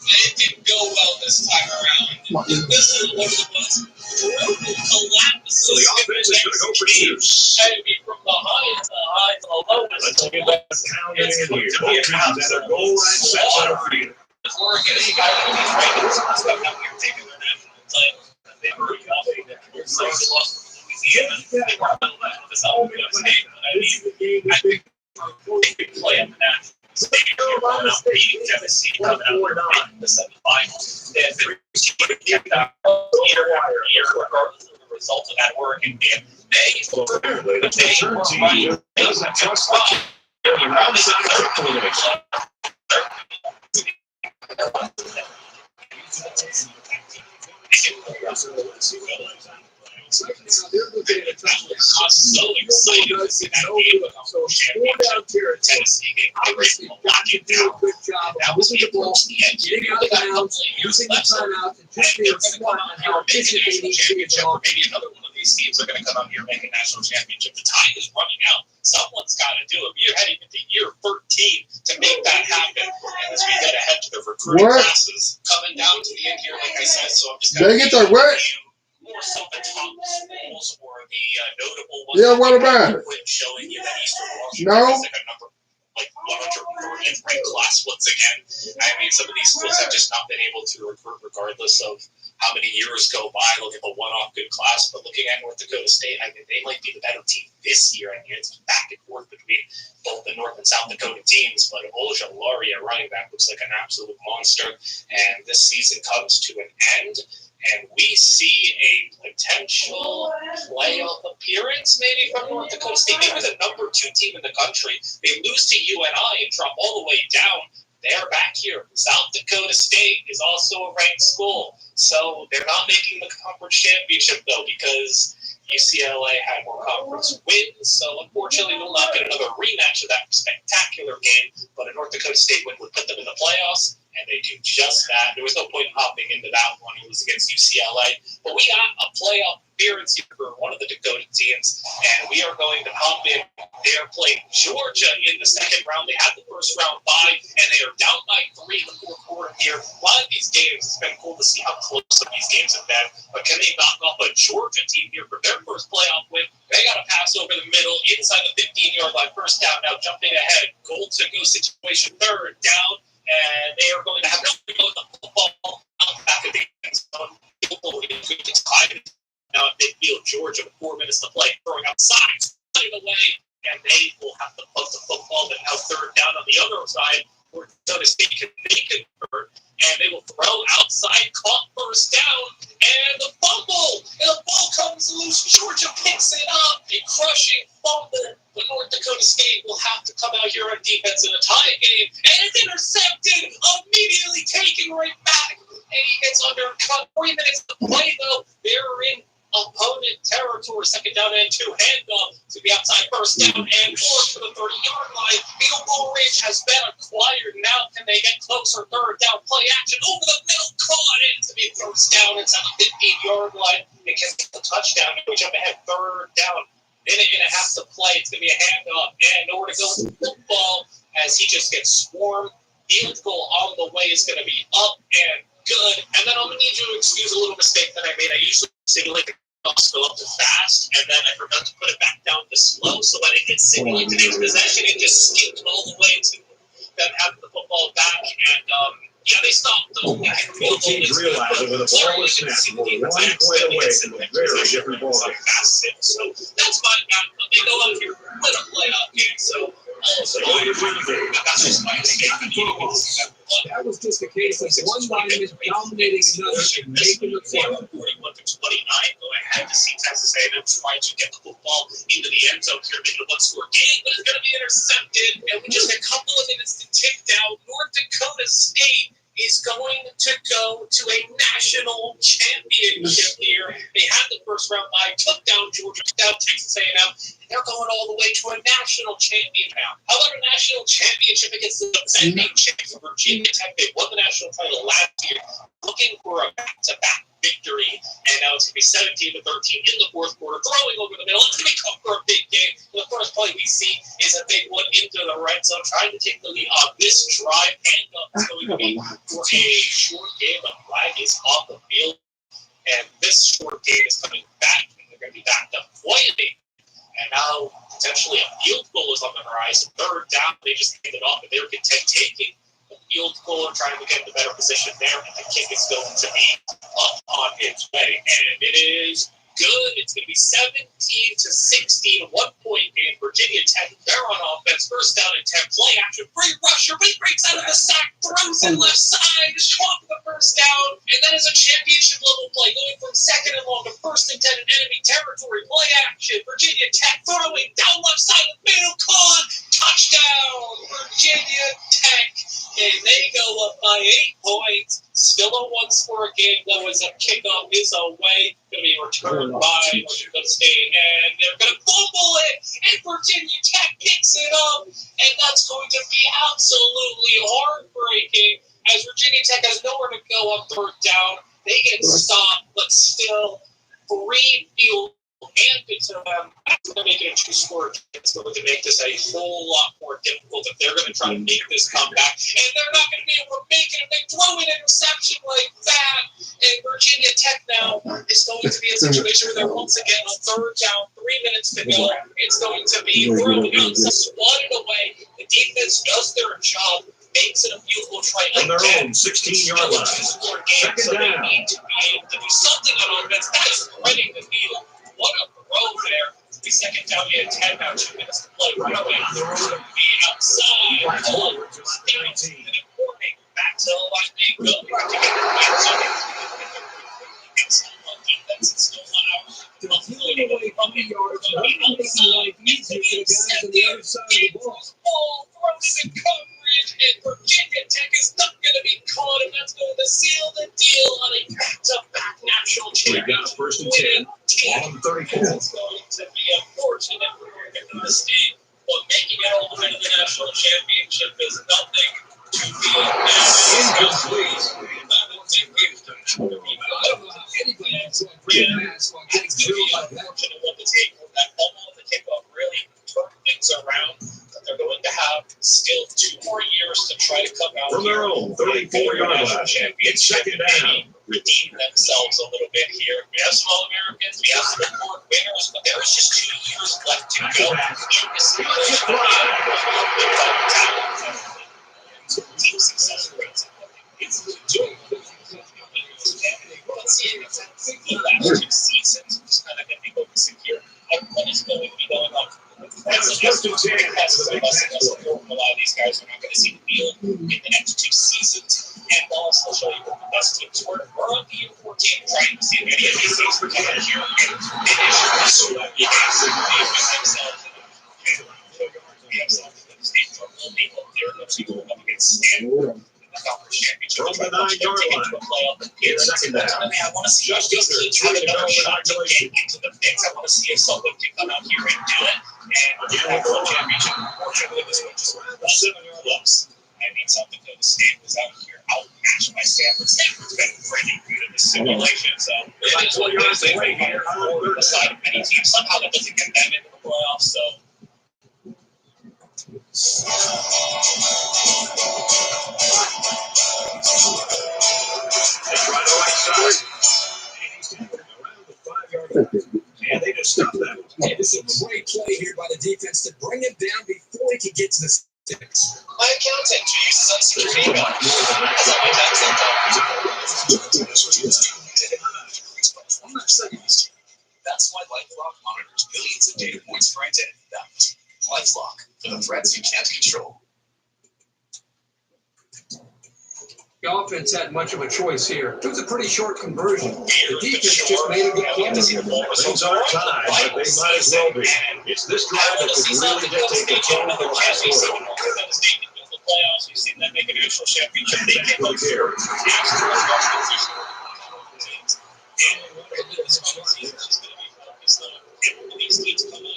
it didn't go well this time around. This is one of the most brutal collapses. So the offense is going to go for 2. I mean, from the high to the lowest. Let's get that count in here. Both teams at their goal line set center field. Oregon, you got to be right. This one's coming up here taking their national title. They already got it. So they lost to Louisiana. They were on the left of the South Dakota State. I mean, I think they could play at the national. Carolina beating Tennessee coming out of the semifinals. They had been kept out year after year, regardless of the result of that Oregon game. They were right. They doesn't trust the outside coordination. They're looking at a tough one. I'm so excited to see that game become So championship. Tennessee game. obviously you do a good job of moving the ball, getting out of bounds, using the timeout, and just being smart on how efficient they need to be. Maybe another one of these teams are going to come out here and make a national championship. The time is running out. Someone's got to do it. You're heading into year 13 to make that happen. And as we get ahead to the recruiting classes coming down to the end here, like I said, so I'm just going to They get their what? more so the top schools or the notable ones. Yeah, what about it? Showing you that Eastern Washington No. is like a number like 130th ranked class once again. I mean, some of these schools have just not been able to recruit regardless of how many years go by. Look at the one-off good class, but looking at North Dakota State, I mean, they might be the better team this year. I mean, it's back and forth between both the North and South Dakota teams, but Olja Laria running back looks like an absolute monster, and this season comes to an end. And we see a potential playoff appearance maybe from North Dakota State, maybe the number 2 team in the country. They lose to UNI and drop all the way down. They're back here. South Dakota State is also a ranked school. So they're not making the conference championship, though, because UCLA had more conference wins. So unfortunately, we'll not get another rematch of that spectacular game. But a North Dakota State win would put them in the playoffs. And they do just that. There was no point in hopping into that one. It was against UCLA. But we got a playoff appearance here for one of the Dakota teams, and we are going to hop in. They are playing Georgia in the second round. They had the first round bye, and they are down by 3 in the fourth quarter here. A lot of these games, it's been cool to see how close some of these games have been, but can they knock off a Georgia team here for their first playoff win? They got a pass over the middle, inside the 15-yard line, first down. Now jumping ahead, goal-to-go situation, third down, and they are going to have to go with the football out the back of the end zone. Now at midfield, Georgia with 4 minutes to play, throwing outside, running away, and they will have to punt the football. But now third down on the other side, where Dakota State can make it convert, and they will throw outside, caught first down, and the fumble, and the ball comes loose. Georgia picks it up, a crushing fumble. But North Dakota State will have to come out here on defense in a tie game, and it's intercepted, immediately taken right back, and he gets undercut. 3 minutes to play, though. They're in opponent territory, second down and 2, handoff to be outside, first down and 4 to the 30-yard line. Field goal range has been acquired. Now can they get closer? Third down, play action over the middle, caught in to be first down inside the 15-yard line. They can get the touchdown. We jump ahead, third down, minute and a half to play. It's going to be a handoff, and nowhere to go with the football as he just gets swarmed. Field goal on the way is going to be up and good. And then I'm going to need you to excuse a little mistake that I made. I usually simulate the cross go up to fast, and then I forgot to put it back down to slow. So when it hit simulate the next possession, it just skipped all the way to them having the football back. And yeah, they stopped. Both teams realize that with a ball is snapped, we're 1 play away from a very different ball game. So that's my bad. They go out here with a playoff game. So that's just my mistake. That was just a case of one lineman dominating another and making the play. 41 to 29, go ahead to see Texas A&M trying to get the football into the end zone here, making a one-score game, but it's going to be intercepted. And with just a couple of minutes to tick down, North Dakota State is going to go to a national championship here. They had the first round bye, took down Georgia, took down Texas A&M, and they're going all the way to a national championship now. How about a national championship against the defending champions of Virginia Tech? They won the national title last year, looking for a back-to-back victory, and now it's going to be 17 to 13 in the fourth quarter, throwing over the middle. It's going to be tough for a big game. The first play we see is a big one into the red zone, trying to take the lead on this drive. Handoff is going to be for a short game. The flag is off the field, and this short game is coming back, and they're going to be backed up quietly. And now potentially a field goal is on the horizon. Third down, they just handed off, and they were content taking the field goal and trying to get in a better position there. And the kick is going to be up on its way, and it is good. It's going to be 17 to 16, 1-point game. Virginia Tech, they're on offense. First down and 10, play action, free rusher, but he breaks out of the sack, throws it left side, is caught for the first down, and that is a championship level play, going from second and long to first and 10 in enemy territory. Play action, Virginia Tech throwing down left side of the field, caught, touchdown, Virginia Tech, and they go up by 8 points. Still a one-score game, though, as a kickoff is away. Going to be returned by North Dakota State, and they're going to fumble it, and Virginia Tech picks it up, and that's going to be absolutely heartbreaking, as Virginia Tech has nowhere to go on third down. They get stopped, but still 3 field handed to them. That's going to make it a 2-score. It's going to make this a whole lot more difficult if they're going to try to make this comeback. And they're not going to be able to make it if they throw an interception like that. And Virginia Tech now is going to be a situation where they're once again on third down, 3 minutes to go. It's going to be thrown out, swatted away. The defense does their job, makes it a field goal try on their again. own 16-yard line. Second So they down. need to be able to do something on offense. That is threading the needle. What a throw there. The second down and 10 now, 2 minutes to play. Right away. The outside. Back to the line they go. To get the defense is still not out. Pulling away from the yards, not making life easier for the guys on the other side of the ball. Ball thrown in coverage, and Virginia Tech is not going to be caught, and that's going to seal the deal on a back-to-back national We championship. got first and 10 on 34. It's going to be unfortunate for North Dakota State, but making it all the way to the national championship is nothing to be Incomplete. I don't know if anybody great pass while getting drilled by that. Unfortunate one to take. That bubble at the kickoff really turned things around. But they're going to have still 2 more years to try to come out From their own 34-yard line. It's second down. Redeem themselves a little bit here. We have some All-Americans, we have some award winners, but there is just 2 years left to go in this situation. Team success rates. It's doing the last 2 seasons, just kind of going to be focusing here on what is going to be going on. That's just a lot of these guys are not going to see the field in the next 2 seasons. And I'll also show you what the best teams were. We're on the U14 trying to see if any of these teams are coming here and finish so that you can see themselves. We have some of the states are only up there to go up against Stanford. Championship. From the 9-yard line. It's second down. I want to see if these teams have another shot to get into the mix. I want to see if someone can come out here and do it. And again, the world championship. Unfortunately, this one just went 7-yard looks. I mean, South Dakota State was out here outmatched by Stanford. Stanford's been pretty good in the simulation, so it is what it is. They wait here for the side of many teams. Somehow that doesn't get them into the playoffs, so. They try the right side. Around the 5-yard line. And they just stopped that. Hey, this is a great play here by the defense to bring him down before he can get to the sticks. My accountant uses unsecured email. That's why LifeLock monitors billions of data points for identity theft. LifeLock, for the threats you can't control. The offense had much of a choice here. It was a pretty short conversion. The defense just made a good play. Things aren't tied, but they might as well be. It's this drive that could really dictate the tone of the last quarter. Playoffs, we've seen them make a national championship. They can't look here. These teams come out and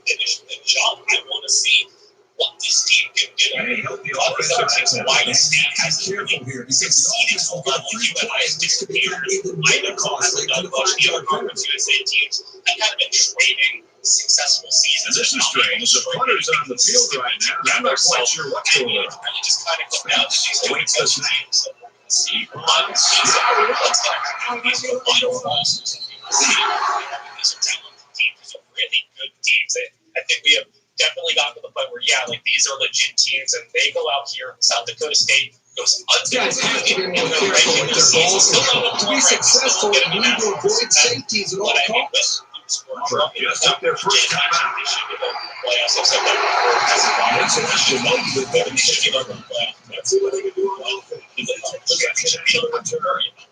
finish the job. I want to see what this team can do. Other teams, Why State has really succeeded so well. UNI has disappeared. Ida hasn't done much. The other Conference USA teams have kind of been trading successful seasons. This is strange. The punter's on the field right now. I'm not quite sure what's going on. It's really just kind of come down to these two best teams. See one season. What's going to happen? These are final losses. These are talented teams. These are really good teams. I think we have definitely gotten to the point where, like these are legit teams, and they go out here. South Dakota State goes Guys have to be more careful with their balls. To be successful, you need to avoid safeties at all costs. Just took their first time out.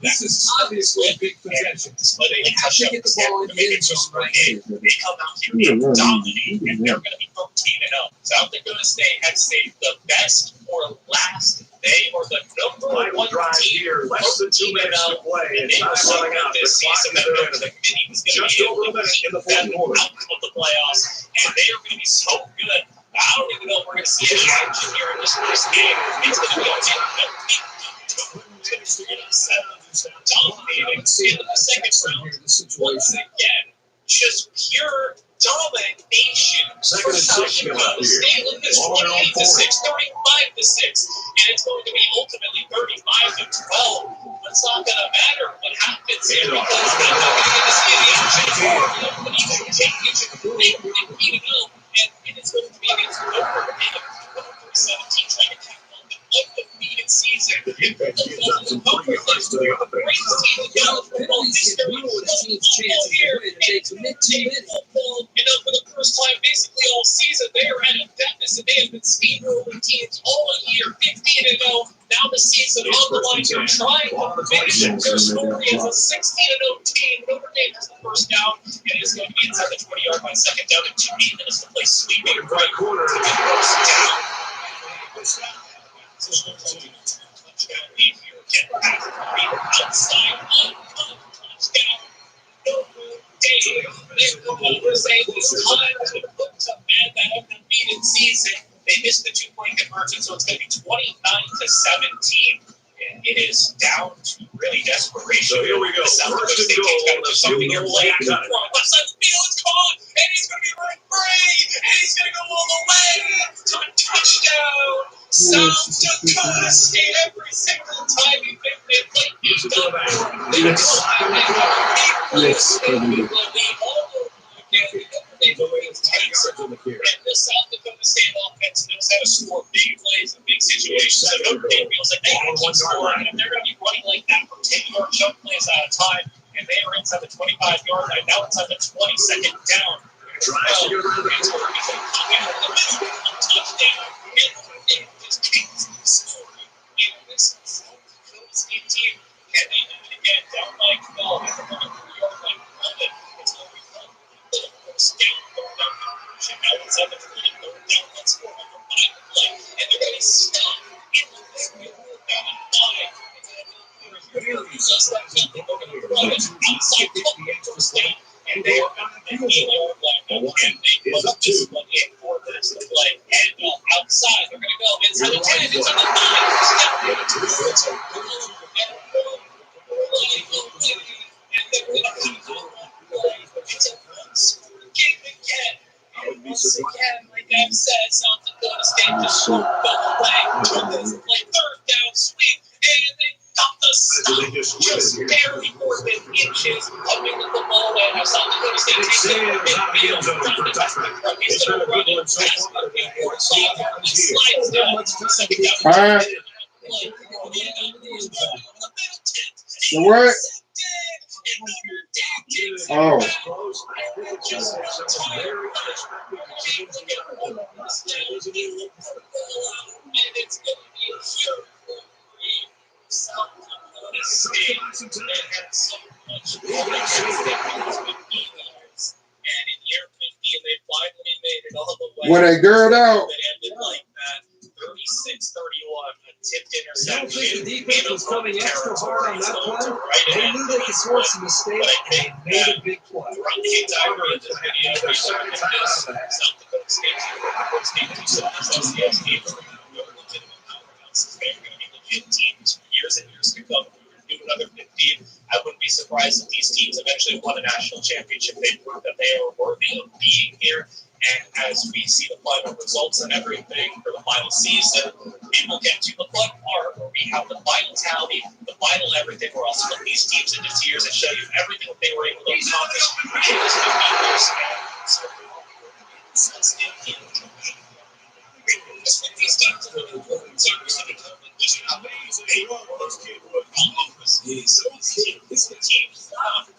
This is obviously a big possession. They have to get the ball in the end zone right here. They come out here and dominate, and they're going to be 13-0. South Dakota State has saved the best or last. They are the number one drive team. here, less than 2 minutes to play. It's not selling out. This season, the committee was going to be able to keep them out of the playoffs, and they are going to be so good. I don't even know if we're going to see any action here in this first game. It's going to be dominating in the second round. Once again, just pure domination. Second and 6 coming up here. State Lucas 28-6, 35-6, and it's going to be ultimately 35-12. But it's not going to matter what happens here because I'm not going to see the action. But he's going to take each of the big and it is going to be against Over 17 trying to tackle the undefeated season. The defense gives up some pretty yards to the offense. Penalties can ruin a team's chances to win. They commit too many. For the first time basically all season, they are at a deficit. They have been steamrolling teams all year, 15-0. Now the season on the line. They're trying to finish their story as a 16-0 team. Notre Dame has the first down, and it's going to be inside the 20-yard line. Second down and 2 minutes to play. Sweeping right corner to get first down. Touchdown lead here. Get back outside on touchdown. They put to bed that undefeated season. They missed the 2-point conversion, so it's going to be 29-17. And it is down to really desperation. So here we go. First and goal. Something here late. Left side of the field, it's caught, and he's going to be running free, and he's going to go all the way to a touchdown. South Dakota State every single time he picked it, like he's done. Yes. And the South Dakota State offense knows how to score big plays in big situations. So Notre Dame feels like they can keep scoring, and if they're going to be running like that for 10-yard jump plays at a time, and they are inside the 25-yard line, now inside the 20-second down. Tries to get around the corner. Touchdown. And just keeps scoring. And this South Dakota State team can they do it again down by 12 at the 23-yard line. It's going to be fun. First down, third down conversion. Now inside the 20, third down. Let's score under 5 to play. And they're going to be stuck in the midfield down at 5. And they are on the 15-yard line. And they put up this one in 4 minutes to play. And outside, they're going to go inside the 10, inside the 5. And they're going to it's a one-score game again. And once again, like I've said, South Dakota State just short fell away. Play third down sweep, and they got the stop just barely more than inches coming to the ball. And now South Dakota State takes it in midfield. It's going to run it fast. Slides down. Second down. All right. So what? Oh. When they girled out. 36-31, a tipped interception. I don't think the defense was coming extra hard on that play. They knew they could force a mistake, and they made a big play. Years and years to come. Do another 15. I wouldn't be surprised if these teams eventually won a national championship. They proved that they are worthy of being here. And as we see the final results and everything for the final season, we will get to the fun part where we have the final tally, the final everything, where I'll split these teams into tiers and show you everything that they were able to accomplish.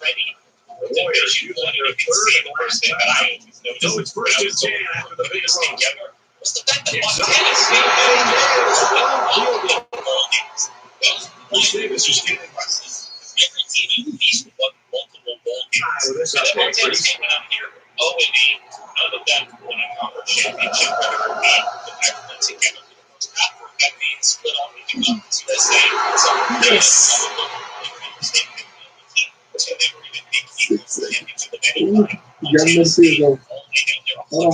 Ready. Warriors use their third and last time. So it's first and 10 after the big run. Was the fact that Montana State Davis is getting every team at least won multiple bowl games. with this And then update. Montana State went out here 0-8. None of them won a conference championship record game. The fact that together for the first half were that being split off into conference USA. So yes. So they were even big heroes into the many. You got another field goal.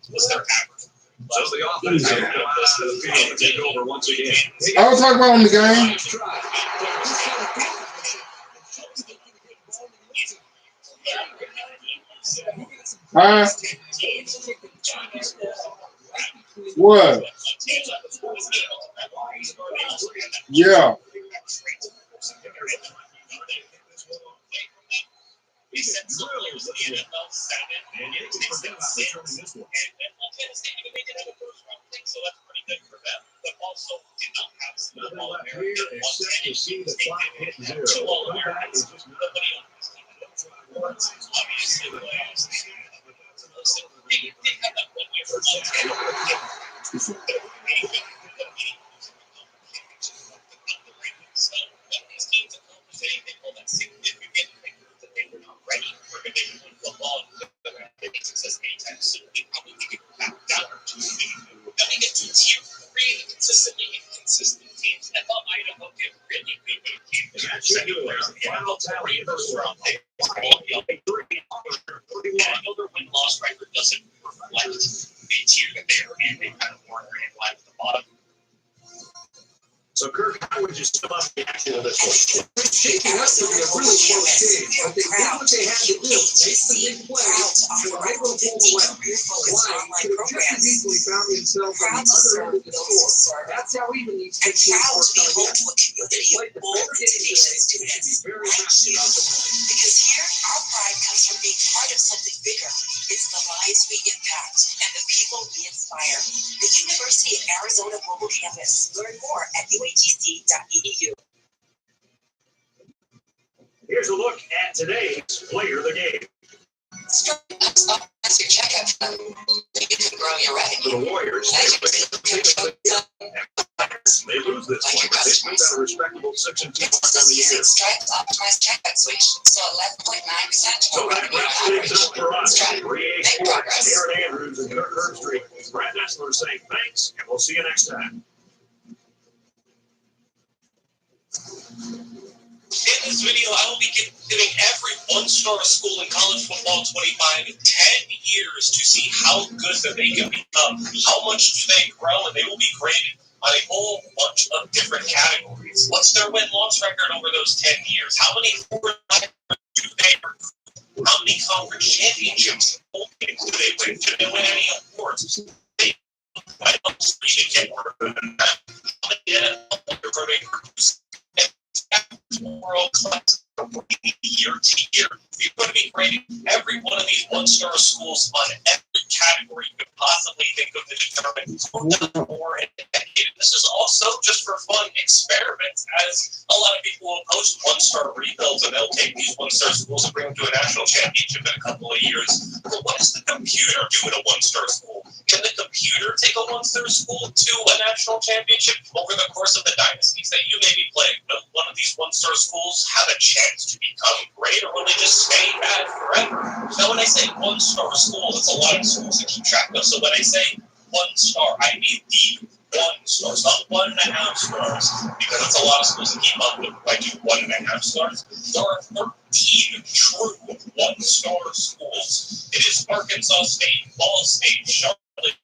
Was their average. So the offense will come out of the field and take over once again. I was talking about on the game. What? Yeah. We sent some players to the NFL 7, and it takes them 6. And Montana State even they did have a first-round pick, so that's pretty good for them. But also did not have some Nothing left here All-American. except to see the clock hit zero. 2 All-Americans. Nobody on this team. Obviously, they did have that 1 year for So when these teams accomplish anything all that significant, that they were not ready for Division I football and they can success anytime soon, they probably could go back down to then we get to tier 3, consistently inconsistent teams. I thought Idaho did really good team. Second place in the NFL tally in the first round. And I know their win-loss record doesn't reflect the tier that they're in. They kind of were in line at the bottom. So, Kirk, how would you sum this one. It's shaking up to be a really close game, but they did what they had to do. Make the big play, so they will pull away. Why? Could have just as easily found themselves on the other end of the score. That's how even these And two teams proud to be work out. home to a community of bold and tenacious students Very like happy you. about the win. Because here, our pride comes from being part of something bigger. It's the lives we impact and the people we inspire. The University of Arizona Global Campus. Learn more at uatc.edu. Here's a look at today's Player of the Game. That's your checkout phone. You can grow your For revenue. the Warriors, they lose this one, but they still got a respectable 6-2 It's mark on the year. using Stripe's optimized checkout switch, so 11.9% So total that revenue wraps on things average. up for us. Stripe, 3A make Sports, progress. Aaron Andrews and Kirk Herbstreit. Brad Nessler saying thanks, and we'll see you next time. In this video, I will be giving every one-star school in college football 25 10 years to see how good that they can become. How much do they grow, and they will be graded on a whole bunch of different categories. What's their win-loss record over those 10 years? How many do they recruit? How many conference championships do they win? Do they win any awards? They how many NFL recruiting groups? World class year to year. You're going to be grading every one of these one-star schools on every category you could possibly think of to determine who does more in a decade. This is also just for fun experiments, as a lot of people will post one-star rebuilds and they'll take these one-star schools and bring them to a national championship in a couple of years. But what does the computer do at a one-star school? Can the computer take a one-star school to a national championship over the course of the dynasties that you may be playing? Will one of these one-star schools have a chance to become great, or will they just stay bad forever? Now, when I say one-star school, it's a lot of schools to keep track of. So when I say one star, I mean the 1 stars, not 1.5 stars, because it's a lot of schools to keep up with. If I do 1.5 stars, there are 13 true 1-star schools. It is Arkansas State, Ball State, Charlotte,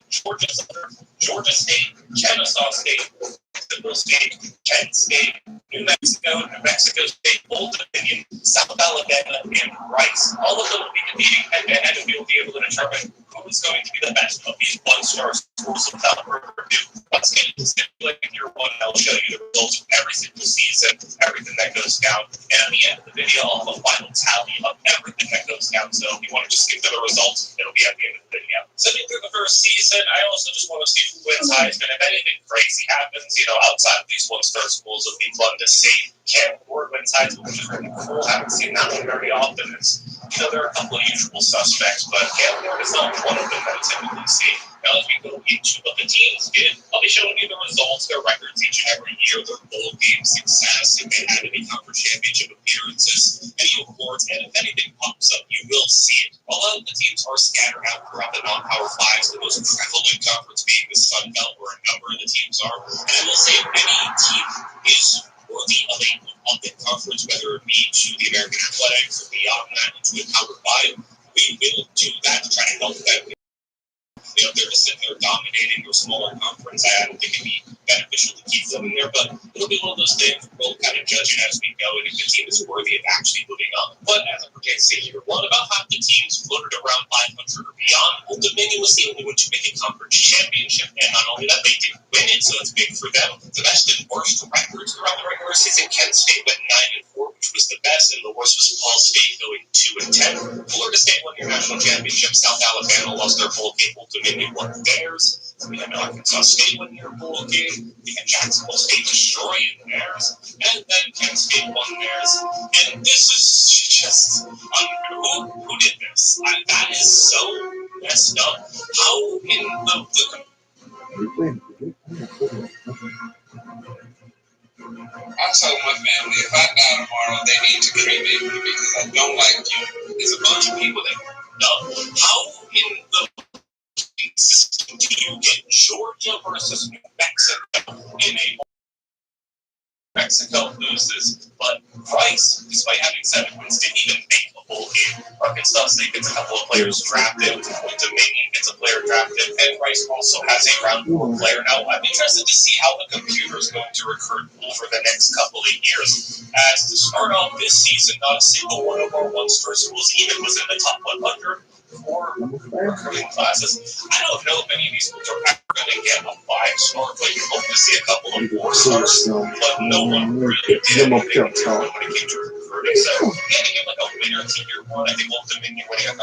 Georgia Southern, Georgia State, Kennesaw State, Jacksonville State, Kent State, New Mexico, New Mexico State, Old Dominion, South Alabama, and Rice. All of them will be competing head-to-head, and we will be able to determine who is going to be the best of these 1-star schools without further ado. Let's get into simulating year 1, and I'll show you the results from every single season, everything that goes down. And at the end of the video, I'll have a final tally of everything that goes down. So if you want to just skip to the results, it'll be at the end of the video. Sitting through the first season, I also just want to see who wins Heisman. If anything crazy happens, outside of these 1-star schools, it'll be fun to see. Cam Ward wins Heisman, which is really cool. I haven't seen that one very often. There are a couple of usual suspects, but Cam Ward is not one of them that I typically see. Now, as we go into what the teams did, I'll be showing you the results, their records each and every year, their bowl game success, if they had any conference championship appearances, any awards, and if anything pops up, you will see it. A lot of the teams are scattered out throughout the non-power fives, the most prevalent conference being the Sun Belt, where a number of the teams are. And I will say, if any team is worthy of a up-in conference, whether it be to the American Athletics or beyond that into a Power 5, we will do that to try to help them. If they're just sitting there dominating your smaller conference, I don't think it'd be beneficial to keep them in there, but it'll be one of those things we'll kind of judge it as we go, and if the team is worthy of actually moving up. But as it pertains to year 1, about half the teams floated around 500 or beyond. Old Dominion was the only one to make a conference championship, and not only that, they did win it, so it's big for them. The best and worst records throughout the regular season, Kent State went 9-4, which was the best, and the worst was Ball State going 2-10. Florida State won their national championship. South Alabama lost their bowl game. Old Dominion won theirs. We had Arkansas State win their bowl game. We had Jacksonville State destroying theirs, and then Kent State won theirs. And this is just unreal. Who did this? That is so messed up. How in the I told my family if I die tomorrow, they need to cremate me because I don't like you. There's a bunch of people that know. How in the system do you get Georgia versus New Mexico in a Mexico loses, but Rice, despite having 7 wins, didn't even make a bowl game. Arkansas State gets a couple of players drafted. Old Dominion gets a player drafted, and Rice also has a round 4 player. Now, I'm interested to see how the computer is going to recruit over the next couple of years. As to start off this season, not a single one of our 1-star schools even was in the top 100 for recruiting classes. I don't know if any of these schools are ever going to get a 5-star, but you hope to see a couple of 4-stars, but no one really did anything when it came to recruiting. So, getting him like a winner to year 1, I think ultimately winning a